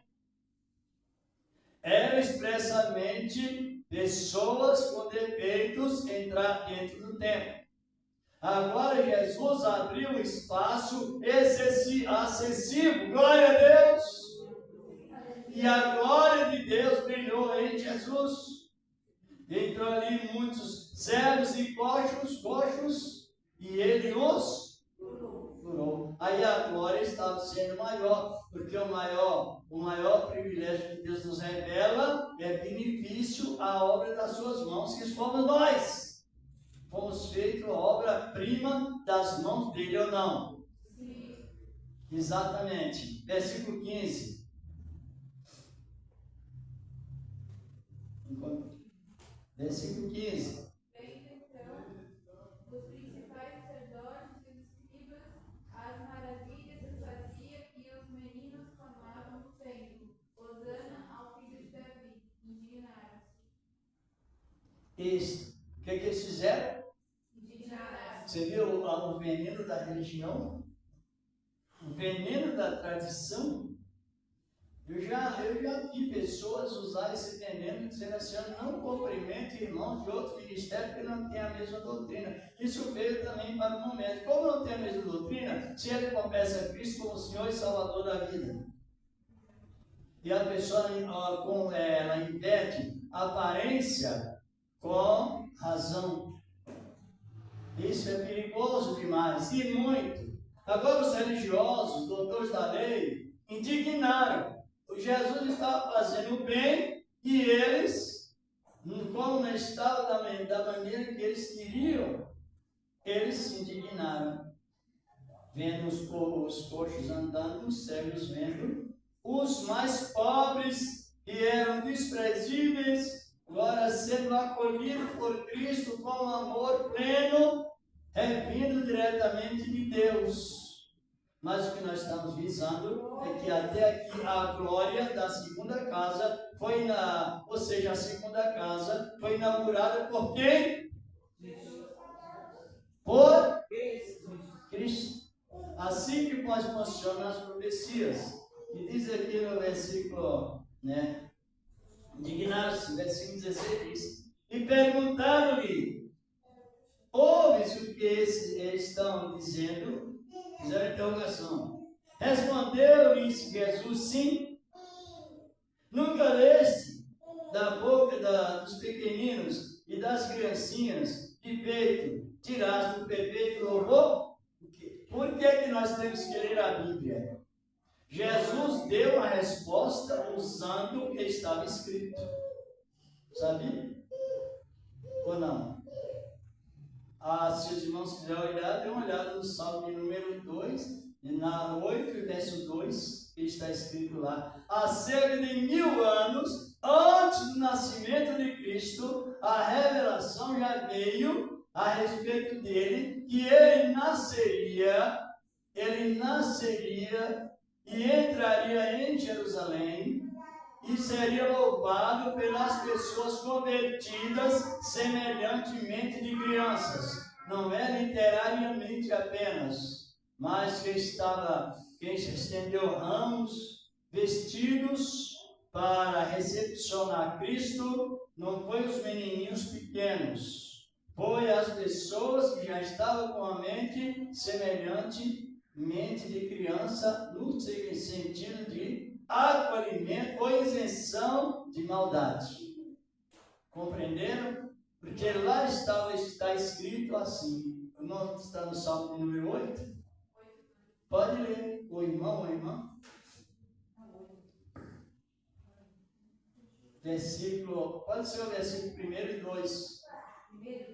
era expressamente pessoas com defeitos entrar dentro do templo. Agora Jesus abriu um espaço acessível, glória a Deus! E a glória de Deus brilhou em Jesus. Entrou ali muitos cegos e coxos, e ele os curou. Aí a glória estava sendo maior, porque o maior privilégio que Deus nos revela é benefício à obra das suas mãos, que fomos nós. Fomos feitos a obra-prima das mãos dele ou não? Sim. Exatamente. Versículo 15. Versículo 15. Então, os principais sacerdotes e os escribas, as maravilhas que fazia, e os meninos clamavam no templo: Hosana ao filho de Davi. Indignaram-se. O que eles fizeram? Indignaram-se. Você viu o veneno da religião? O veneno da tradição? Eu já vi pessoas usar esse veneno dizendo assim: eu não cumprimento irmãos de outro ministério porque não tem a mesma doutrina. Isso veio também para o momento. Como não tem a mesma doutrina, se ele confessa a Cristo como Senhor e Salvador da vida, e a pessoa ela inverte aparência com razão, isso é perigoso demais, e muito. Agora os religiosos, doutores da lei, indignaram. Jesus estava fazendo o bem e eles, como não estava da maneira que eles queriam, eles se indignaram. Vendo os coxos andando, os cegos vendo, os mais pobres que eram desprezíveis, agora sendo acolhidos por Cristo com um amor pleno, vindo diretamente de Deus. Mas o que nós estamos visando é que até aqui a glória da segunda casa a segunda casa foi inaugurada por quem? Por Cristo. Assim que funcionam as profecias. E diz aqui no versículo, indignaram-se, versículo 16 diz: e perguntaram-lhe: ouves o que eles estão dizendo? Fizeram interrogação. Respondeu-lhes Jesus: sim. Nunca leste da boca dos pequeninos e das criancinhas de peito tiraste o perfeito louvor? Por que nós temos que ler a Bíblia? Jesus deu a resposta usando o que estava escrito. Sabia? Ou não? Se os irmãos quiserem olhar, dê uma olhada no Salmo de número 2, na 8, verso 2, que está escrito lá: há cerca de 1000 anos, antes do nascimento de Cristo, a revelação já veio a respeito dele, que ele nasceria e entraria em Jerusalém, e seria louvado pelas pessoas convertidas semelhantemente de crianças. Não é literariamente apenas, mas quem estendeu ramos, vestidos para recepcionar Cristo, não foi os menininhos pequenos, foi as pessoas que já estavam com a mente semelhantemente de criança, no sentido de acolhimento ou isenção de maldade. Compreenderam? Porque lá está escrito assim. Não está no Salmo número 8? Pode ler, o irmão ou irmã. Versículo, pode ser o versículo 1 e 2. 1 e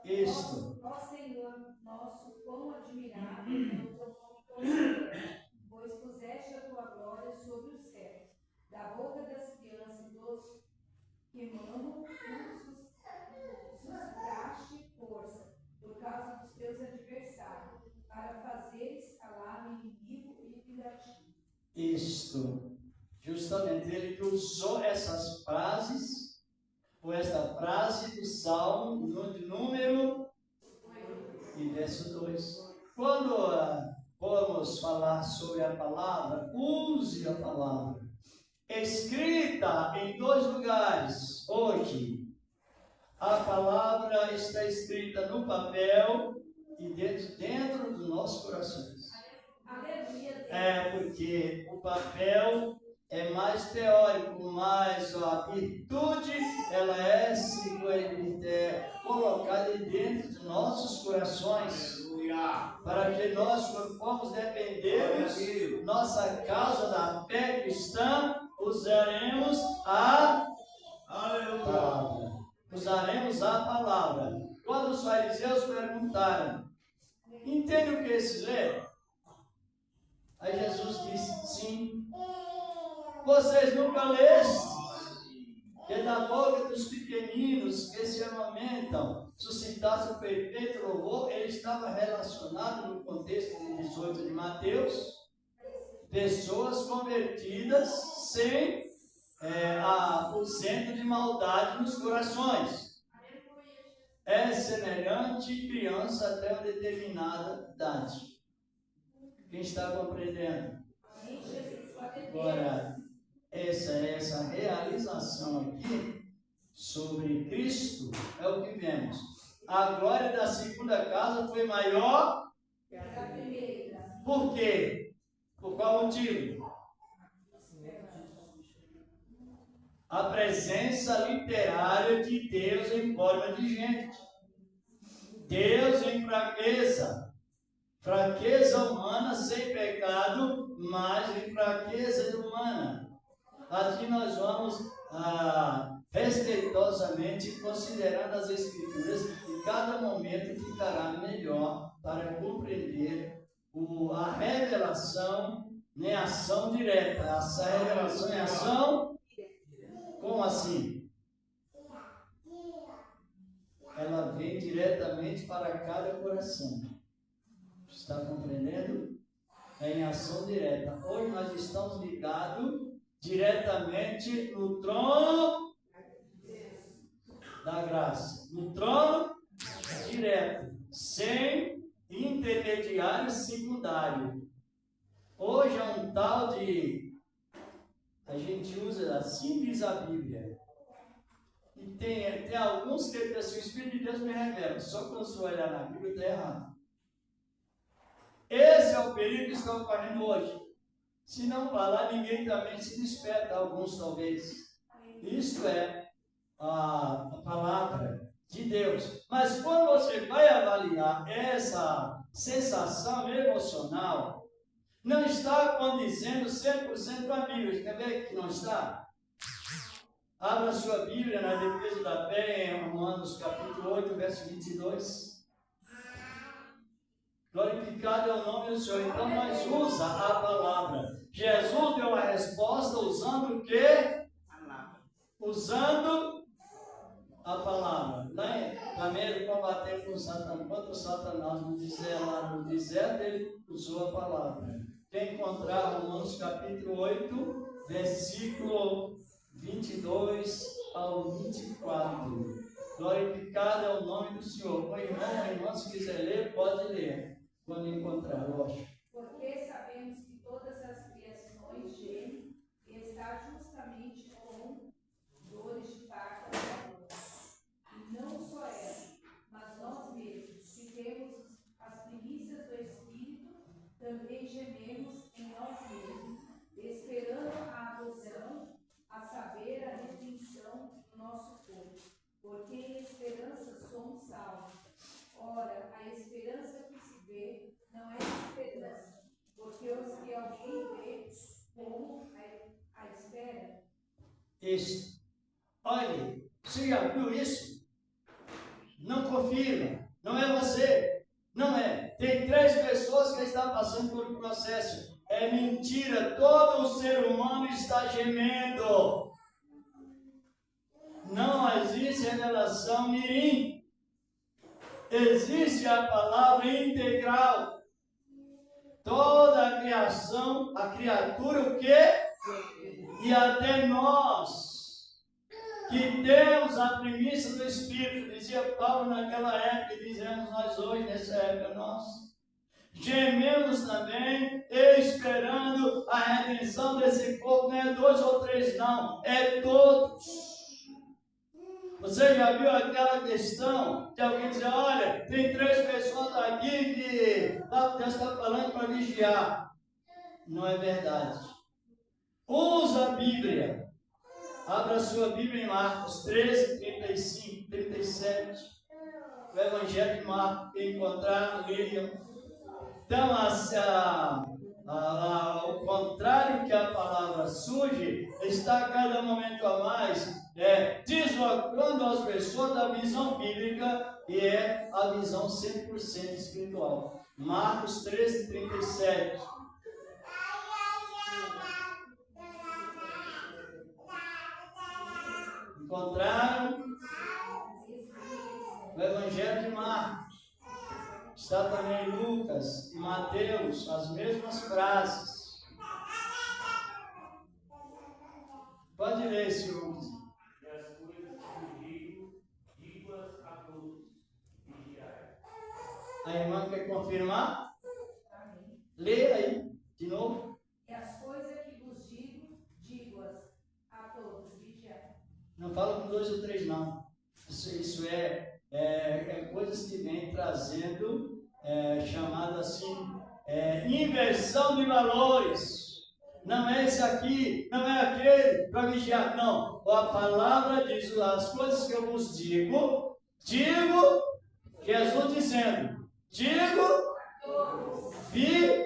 2? Isto. Ó Senhor, nosso quão admirável é o teu nome, pois puseste a tua glória sobre os céus. Da boca das crianças e dos que mamam, suscitaste força, por causa dos teus adversários, para fazeres calar o inimigo e vingativo. Isto, justamente, ele usou essas frases, ou esta frase do Salmo, de número e verso 2. Quando vamos falar sobre a palavra, use a palavra. escrita em 2 lugares hoje. A palavra está escrita no papel e dentro dos nossos corações. Porque o papel é mais teórico, mas a virtude ela é colocada dentro de nossos corações, para que nós, quando formos defendermos nossa causa da fé cristã, usaremos a palavra. Usaremos a palavra. Quando os fariseus perguntaram, entende o que esse lê? Aí Jesus disse, sim. Vocês nunca leste que da boca dos pequeninos que se amamentam suscitasse o perfeito louvor? Ele estava relacionado no contexto de 18 de Mateus, pessoas convertidas sem acento de maldade nos corações. É semelhante criança até uma determinada idade. Quem está compreendendo? Agora, essa realização aqui sobre Cristo é o que vemos. A glória da segunda casa foi maior que a primeira. Por quê? Por qual motivo? A presença literária de Deus em forma de gente. Deus em fraqueza. Fraqueza humana sem pecado, mas em fraqueza humana. Aqui nós vamos respeitosamente considerando as Escrituras e cada momento ficará melhor para compreender a revelação em ação direta. Essa revelação em ação, como assim? Ela vem diretamente para cada coração. Está compreendendo? É em ação direta. Hoje nós estamos ligados diretamente no trono da graça. No trono direto, sem intermediário secundário. Hoje é um tal de... A gente usa simples a Bíblia. E tem alguns que dizem assim, o Espírito de Deus me revela. Só quando você olhar na Bíblia está errado. Esse é o perigo que está ocorrendo hoje. Se não falar, ninguém também se desperta, alguns talvez. Isto é a palavra de Deus. Mas quando você vai avaliar essa sensação emocional, não está condizendo 100% com a Bíblia. Quer ver que não está? Abra sua Bíblia na defesa da fé em Romanos capítulo 8, verso 22. Glorificado é o nome do Senhor. Então nós usa a palavra. Jesus deu a resposta usando o quê? Usando a palavra. Também ele combateu com Satanás. Contra o Satanás no deserto, ele usou a palavra. Quem encontrar Romanos capítulo 8, versículo 22 ao 24. Glorificado é o nome do Senhor. O irmão, se quiser ler, pode ler. Quando encontrar, lógico. Porque sabemos que todas as criações gemem e está justamente com dores de parto até agora. E não só ela, mas nós mesmos, que temos as primícias do Espírito, também gememos em nós mesmos, esperando a adoção, a saber, a redenção do nosso corpo. Porque em esperança somos salvos. Ora, a esperança que se vê não é esperança, porque os que alguém vê, como a espera. Isso. Olhe, você já viu isso? Não confirma. Não é você. Não é. Tem 3 pessoas que estão passando por um processo. É mentira. Todo o ser humano está gemendo. Não existe revelação mirim. Existe a palavra integral. Toda a criação, a criatura o quê? E até nós, que temos a primícia do Espírito, dizia Paulo naquela época, e dizemos nós hoje, nessa época nós. Gememos também, esperando a redenção desse povo. Não é 2 ou 3, não, é todos. Você já viu aquela questão de alguém dizer, olha, tem 3 pessoas aqui que Deus está falando para vigiar. Não é verdade. Usa a Bíblia. Abra a sua Bíblia em Marcos 13, 35, 37. O Evangelho de Marcos, quem encontrar, leiam. Então, ao contrário que a palavra surge, está a cada momento a mais deslocando as pessoas da visão bíblica, que é a visão 100% espiritual. Marcos 13, 37. Encontraram? O Evangelho de Marcos. Está também Lucas e Mateus, as mesmas frases. Pode ler, senhor. E as coisas que digo, digo-as a todos. Vigiai. A irmã quer confirmar? Amém. Lê aí, de novo. E as coisas que vos digo, digo-as a todos. Vigiai. Não fala com 2 ou 3, não. Isso é coisas que vem trazendo, chamado assim, inversão de valores. Não é esse aqui, não é aquele, para vigiar. Não, a palavra diz, as coisas que eu vos digo, Jesus dizendo, vigiai.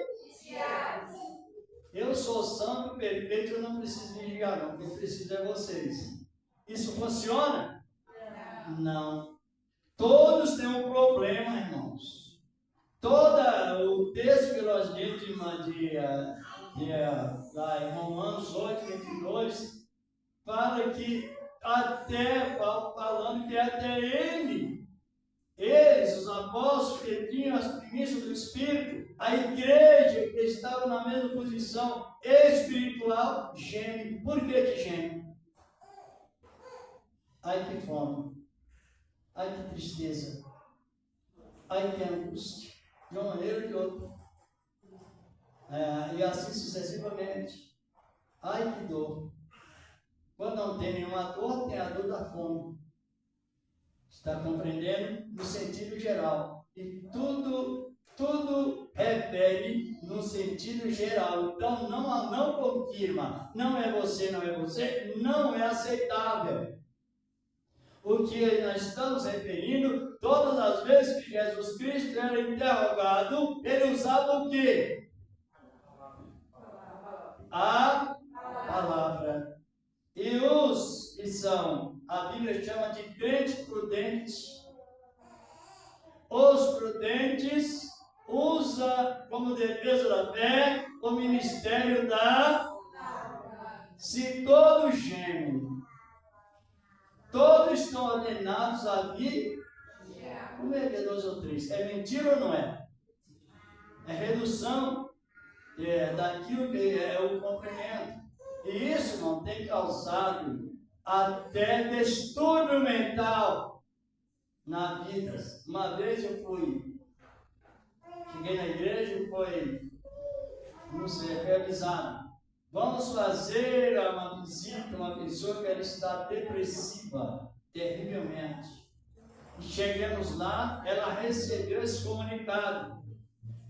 Eu sou santo, perfeito, eu não preciso vigiar, não. Quem precisa é vocês. Isso funciona? Não. Todos têm um problema, irmãos. Todo o texto que nós lemos lá em Romanos 8, 22, fala que até, Paulo falando que até eles, os apóstolos que tinham as primícias do Espírito, a igreja que estava na mesma posição espiritual, geme. Por que geme? Ai que fome, ai que tristeza, ai que angústia, de uma maneira ou de outra. E assim sucessivamente. Ai que dor. Quando não tem nenhuma dor, tem a dor da fome. Está compreendendo? No sentido geral. E tudo refere no sentido geral. Então não confirma. Não é você, não é aceitável. O que nós estamos referindo, todas as vezes que Jesus Cristo era interrogado, ele usava o quê? A palavra. E os que são, a Bíblia chama de crentes prudentes. Os prudentes usa como defesa da fé o ministério da... Se todos gemem, todos estão ordenados a vir. Como é que é 2 ou 3? É mentira ou não é? É redução daquilo que é o complemento. E isso não tem causado até distúrbio mental na vida. Uma vez eu cheguei na igreja e fui avisado. Vamos fazer uma visita a uma pessoa que ela está depressiva, terrivelmente. E chegamos lá, ela recebeu esse comunicado.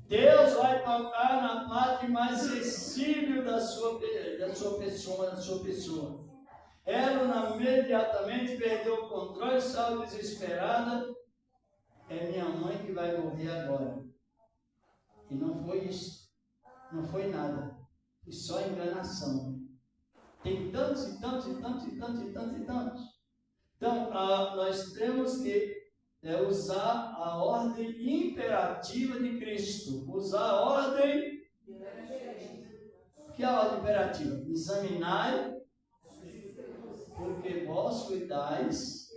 Deus vai tocar na parte mais sensível da sua pessoa. Ela imediatamente perdeu o controle, saiu desesperada. É minha mãe que vai morrer agora. E não foi isso. Não foi nada. E só enganação. Tem tantos e tantos e tantos e tantos e tantos e tantos. Então, nós temos que usar a ordem imperativa de Cristo. Usar a ordem... Que é a ordem imperativa? Examinai, porque vós cuidais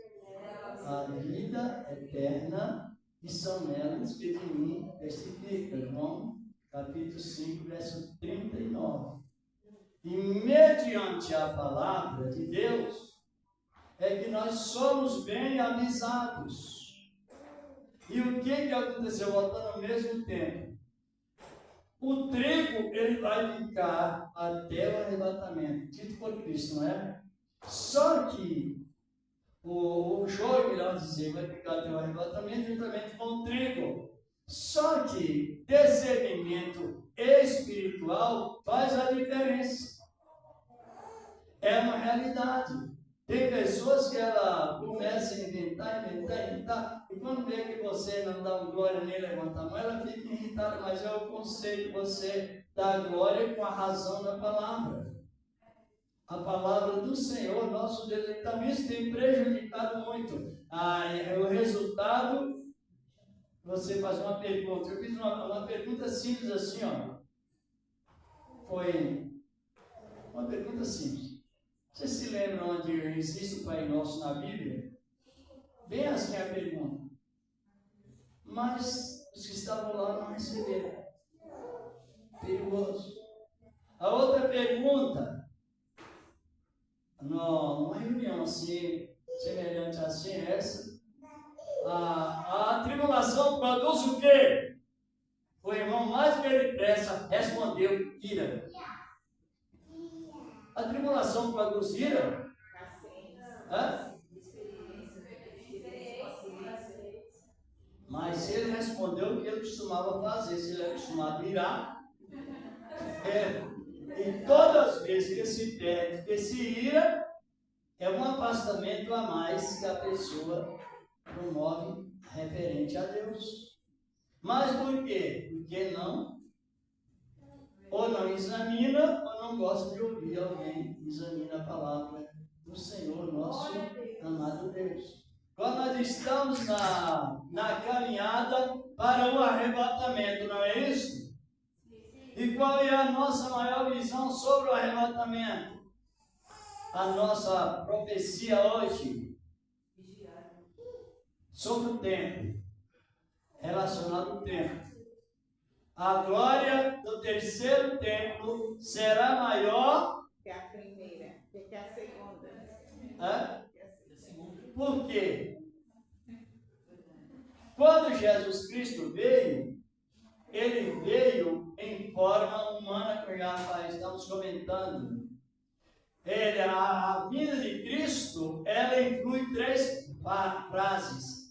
a vida eterna, e são elas que de mim testificam. João capítulo 5, verso 39. E mediante a palavra de Deus, é que nós somos bem avisados. E o que aconteceu? Voltando ao mesmo tempo. O trigo, ele vai ficar até o arrebatamento, dito por Cristo, não é? Só que o joio, melhor dizer, vai ficar até o arrebatamento juntamente com o trigo. Só que discernimento espiritual faz a diferença. É uma realidade. Tem pessoas que ela começa a inventar, e quando vê que você não dá glória nem levanta a mão, ela fica irritada, mas é o conceito, você dá glória com a razão da palavra. A palavra do Senhor, nosso Deus, então isso tem prejudicado muito. O resultado, você faz uma pergunta. Eu fiz uma pergunta simples assim, ó. Foi uma pergunta simples. Você se lembra onde existe o Pai Nosso na Bíblia? Bem assim a pergunta. Mas os que estavam lá não receberam. Perigoso. A outra pergunta, numa reunião assim, semelhante assim, essa, a tribulação produz o quê? O irmão mais depressa respondeu: ira. A tribulação produz ira? Mas ele respondeu o que ele costumava fazer. Se ele é acostumado a irar, e todas as vezes que se perde, que se ira, é um afastamento a mais que a pessoa promove referente a Deus. Mas por quê? Porque ou não examina, ou não gosta de ouvir alguém examina a palavra do Senhor, nosso amado Deus. Quando nós estamos na caminhada para o arrebatamento, não é isso? E qual é a nossa maior visão sobre o arrebatamento? A nossa profecia hoje sobre o tempo, relacionado ao tempo. A glória do terceiro templo será maior que a primeira, que a segunda. Por quê? Quando Jesus Cristo veio, ele veio em forma humana, como já estamos comentando. A vinda de Cristo, ela inclui 3 fases.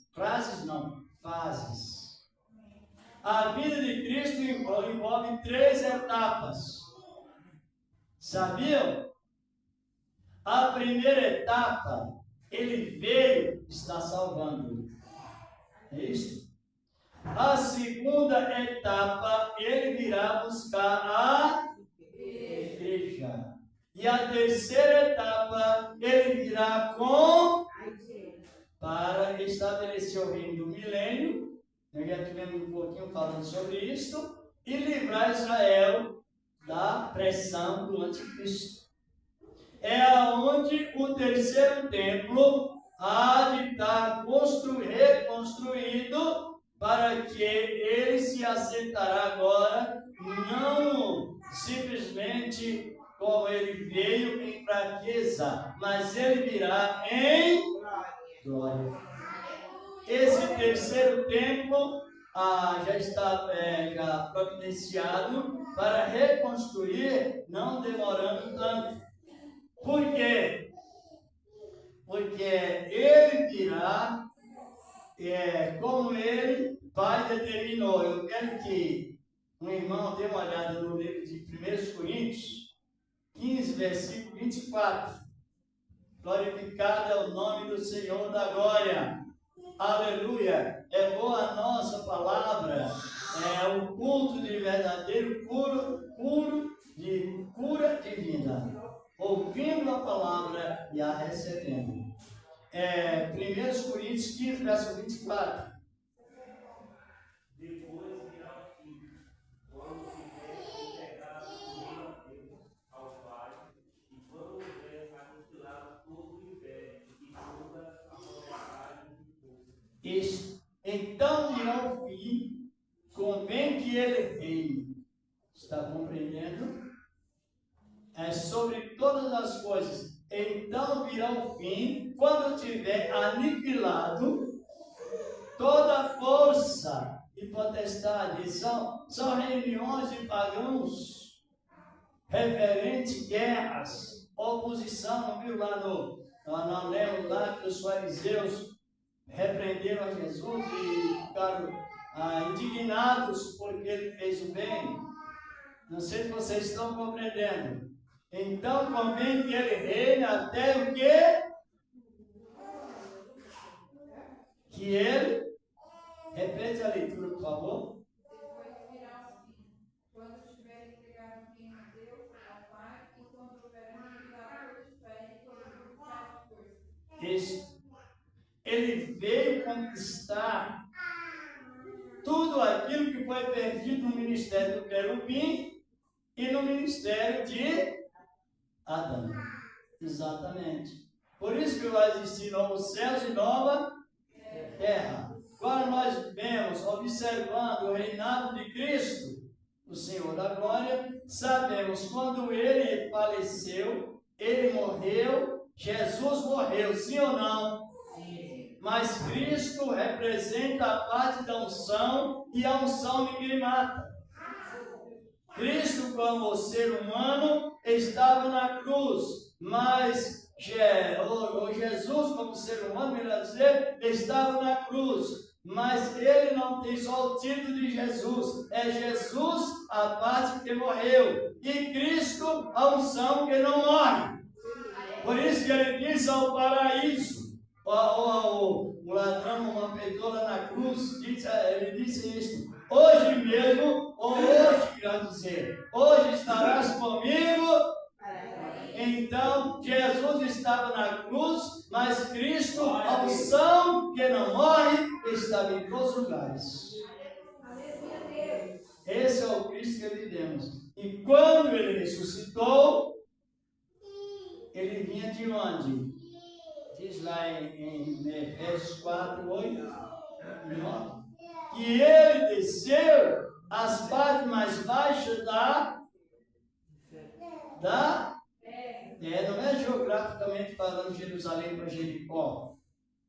A vida de Cristo envolve 3 etapas. Sabiam? A primeira etapa, ele veio, está salvando. É isso? A segunda etapa, ele virá buscar a igreja. E a terceira etapa, ele virá para estabelecer o reino do milênio. Nós já tivemos um pouquinho falando sobre isso. E livrar Israel da pressão do anticristo. É onde o terceiro templo há de estar reconstruído para que ele se assentará agora, não simplesmente como ele veio em fraqueza, mas ele virá em glória. Esse terceiro templo já está providenciado para reconstruir, não demorando tanto. Por quê? Porque ele virá como ele, Pai determinou. Eu quero que um irmão dê uma olhada no livro de 1 Coríntios 15, versículo 24. Glorificado é o nome do Senhor da glória. Aleluia. É boa a nossa palavra. É o culto de verdadeiro cura divina. Ouvindo a palavra e a recebendo. 1 Coríntios 15, verso 24. Depois virá o fim, quando tiver entregado o reino a Deus, ao Pai, e quando houver aniquilado todo o inveja e toda a vontade de força. Então virá o fim, convém que ele reine. Está compreendendo? É sobre todas as coisas. Então virá o fim, quando tiver aniquilado toda a força e potestade. São reuniões de pagãos, referente guerras, oposição. Não viu lá nós lemos lá que os fariseus repreenderam a Jesus e ficaram indignados porque ele fez o bem. Não sei se vocês estão compreendendo. Então convém que ele reine até o quê? Que ele, repete a leitura, por favor. Depois virá o fim, quando tiver entregado o reino a Deus, ao Pai, e quando houver aniquilado toda fé e toda força. Isso. Ele veio conquistar tudo aquilo que foi perdido no ministério do querubim e no ministério de Adão. Exatamente. Por isso que vai existir novos céus e nova terra. Agora nós vemos, observando o reinado de Cristo, o Senhor da glória, sabemos quando ele faleceu, ele morreu, Jesus morreu, sim ou não? Mas Cristo representa a parte da unção, e a unção ninguém mata. Cristo, como ser humano, estava na cruz, mas Jesus, como ser humano, melhor dizer, estava na cruz. Mas ele não tem só o título de Jesus, é Jesus a parte que morreu, e Cristo a unção que não morre. Por isso que ele diz ao paraíso. O ladrão, uma malfeitor na cruz, ele disse isso. Hoje mesmo, ou hoje, quer dizer, hoje estarás comigo. Então, Jesus estava na cruz, mas Cristo, a unção que não morre, estava em todos os lugares. Esse é o Cristo que vivemos. E quando ele ressuscitou, ele vinha de onde? Diz lá em Efésios 4, 8, 9, que ele desceu às partes mais baixas não é geograficamente falando Jerusalém para Jericó,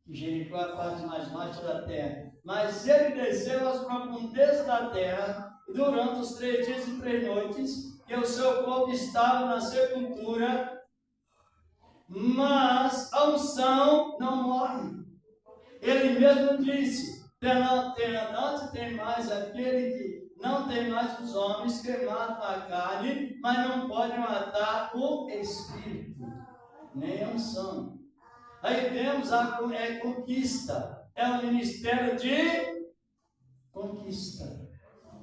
que Jericó é a parte mais baixa da terra, mas ele desceu às profundezas da terra durante os 3 dias e 3 noites, que o seu corpo estava na sepultura. Mas a unção não morre. Ele mesmo disse: não tem mais aquele que não tem mais os homens que matam a carne, mas não podem matar o espírito, nem a unção. Aí temos a conquista, é um ministério de conquista.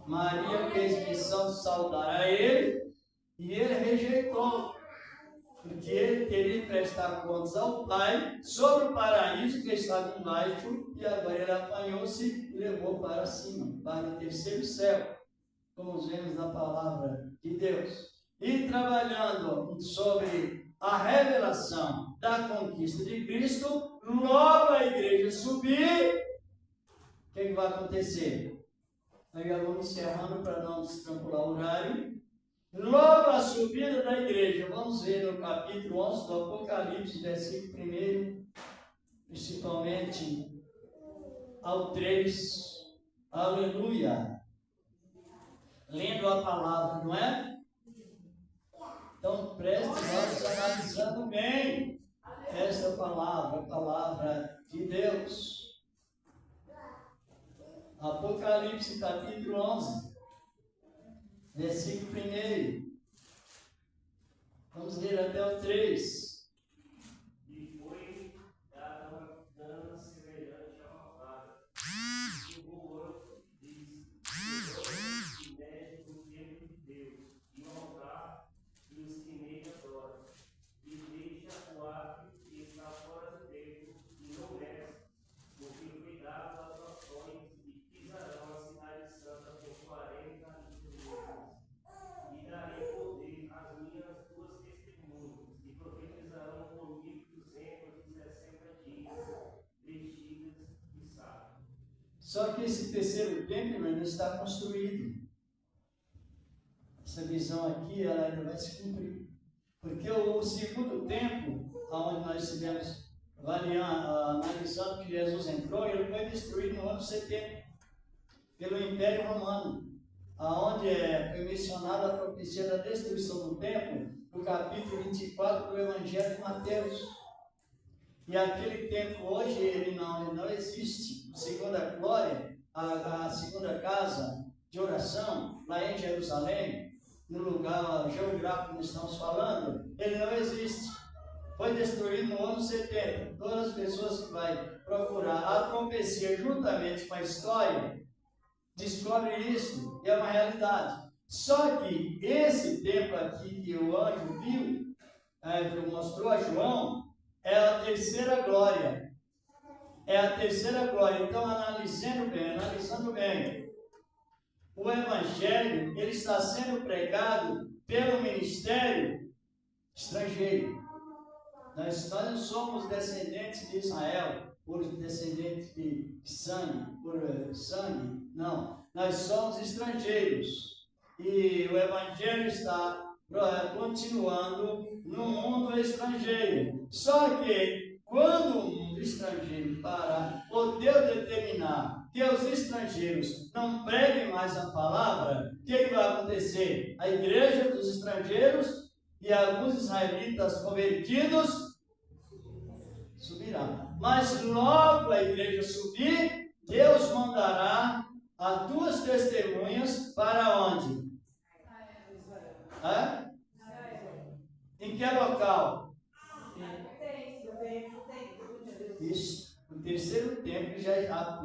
Maria fez missão de saudar a ele e ele rejeitou. Porque ele teria que prestar contas ao Pai sobre o paraíso que estava embaixo, e agora ele apanhou-se e levou para cima, para o terceiro céu, como vemos na palavra de Deus. E trabalhando sobre a revelação da conquista de Cristo, logo a igreja subir, o que vai acontecer? Aí já vamos encerrando para não estrangular o horário. Logo a subida da igreja, vamos ver no capítulo 11 do Apocalipse, versículo 1, principalmente ao 3, aleluia, lendo a palavra, não é? Então preste nós analisando bem esta palavra, a palavra de Deus. Apocalipse capítulo 11. Versículo 1. Vamos ler até o 3. E foi dada uma cana semelhante a uma vara. E o outro diz: que mede o tempo de Deus, e o altar, e os que nele adoram. E deixa o átrio que está fora do templo, e não mexe, porque foi dado as nações, e pisarão a cidade santa por 40 meses. E darei poder às minhas 2 testemunhas, e profetizarão comigo 260 dias, vestidas de saco. Só que esse terceiro templo ainda está construído. Essa visão aqui, ela ainda vai se cumprir. Porque o segundo templo, onde nós estivemos analisando que Jesus entrou, ele foi destruído no ano 70. pelo Império Romano, aonde foi mencionada a profecia da destruição do templo, no capítulo 24 do Evangelho de Mateus. E aquele templo hoje ele não existe. Segundo a glória, a segunda casa de oração, lá em Jerusalém, no lugar geográfico que estamos falando, ele não existe. Foi destruído no ano 70. Todas as pessoas que vai procurar a profecia juntamente com a história, descobrem isso, e é uma realidade. Só que esse templo aqui que o anjo viu, que mostrou a João, é a terceira glória. É a terceira glória. Então, analisando bem, o Evangelho, ele está sendo pregado pelo ministério estrangeiro. Nós não somos descendentes de Israel, por descendentes de sangue, não. Nós somos estrangeiros. E o Evangelho está continuando no mundo estrangeiro. Só que, quando o mundo estrangeiro parar, ou Deus determinar que os estrangeiros não preguem mais a palavra, o que vai acontecer? A igreja dos estrangeiros e alguns israelitas convertidos subirá. Mas logo a igreja subir, Deus mandará as duas testemunhas para onde? Em que local? Isso. O terceiro templo já está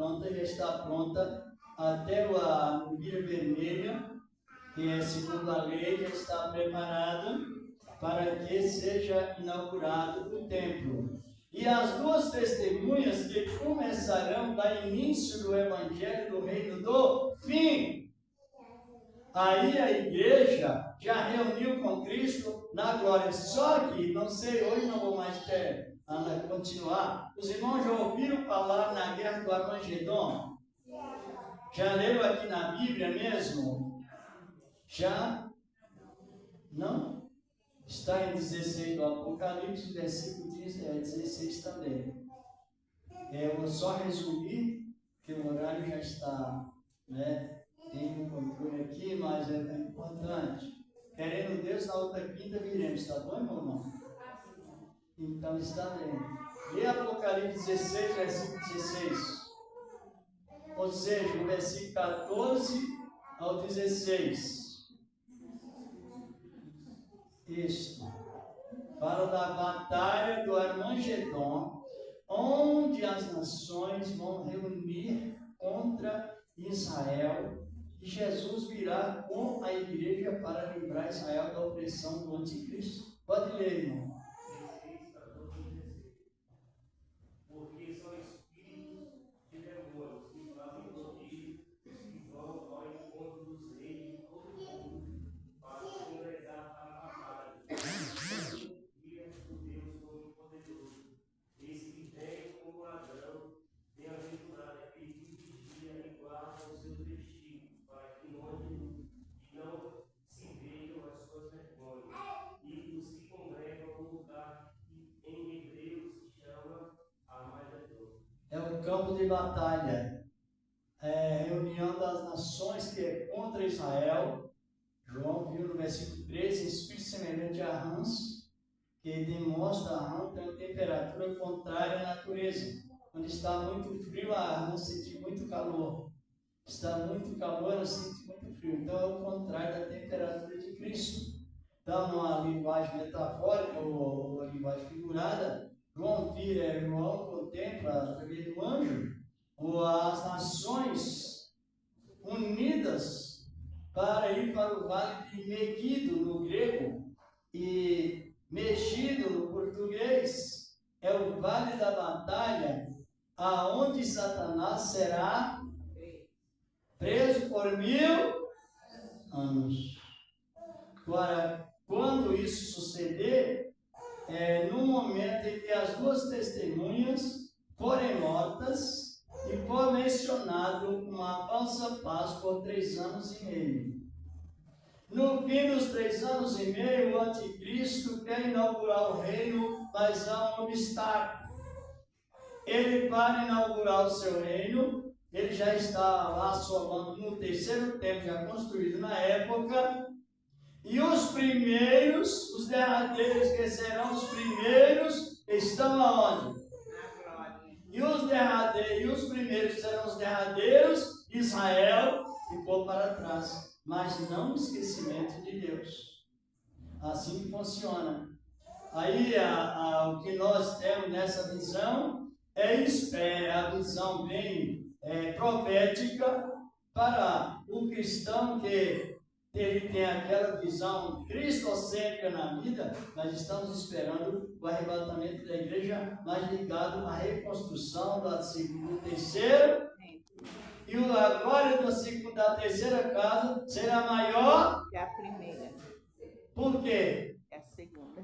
pronta até a nuvem vermelha, que é segundo a lei, já está preparado para que seja inaugurado o templo. E as duas testemunhas que começarão dar início do Evangelho do Reino do Fim. Aí a igreja já reuniu com Cristo na glória. Só que, não sei, hoje não vou mais continuar. Os irmãos já ouviram falar na guerra do Armagedon? Já leram aqui na Bíblia mesmo? Já? Não? Está em 16 do Apocalipse, versículo 16 também. Eu vou só resumir, que o horário já está, tem um controle aqui, mas é importante. Querendo Deus, na outra quinta viremos, está bom, irmão, ou não? Então está bem. Lê Apocalipse 16, versículo 16. Ou seja, o versículo 14 ao 16. Isto fala da batalha do Armagedon, onde as nações vão reunir contra Israel, e Jesus virá com a igreja para livrar Israel da opressão do anticristo. Pode ler, irmão. Porque são espíritos de demônios que fazem poder, que vão ao encontro dos reis de todo mundo para congregar para a batalha. Dia do Deus Todo-Poderoso, esse que vem como ladrão, bem-aventurado é aquele que vigia e guarda os seus vestidos, para que não se vejam as suas vergonhas, e os que congregam no lugar que em hebreu se chama Armagedon. É o campo de batalha, reunião das nações que é contra Israel. João viu no versículo 13, espírito semelhante a rãs, que demonstra a rã tem uma temperatura contrária à natureza. Quando está muito frio, a rã sente muito calor. Está muito calor, ela sente muito frio. Então é o contrário da temperatura de Cristo. Então, numa linguagem metafórica ou linguagem figurada, João contempla, através do anjo, as nações unidas para ir para o vale de Megido, no grego, e Megido, no português, é o vale da batalha, aonde Satanás será preso por 1000 anos. Agora, quando isso suceder, no momento em que as duas testemunhas forem mortas e for mencionado uma falsa paz por 3 anos e meio. No fim dos 3 anos e meio, o anticristo quer inaugurar o reino, mas há um obstáculo. Ele, para inaugurar o seu reino, ele já está lá assolando no terceiro templo, já construído na época. E os primeiros, os derradeiros, que serão os primeiros, estão aonde? E os primeiros, que serão os derradeiros, Israel ficou para trás. Mas não o esquecimento de Deus. Assim que funciona. Aí o que nós temos nessa visão é a visão bem profética para o cristão que ele tem aquela visão cristocêntrica na vida. Nós estamos esperando o arrebatamento da igreja, mais ligado à reconstrução do terceiro, e a glória da terceira casa será maior que a primeira. Por quê? É a segunda.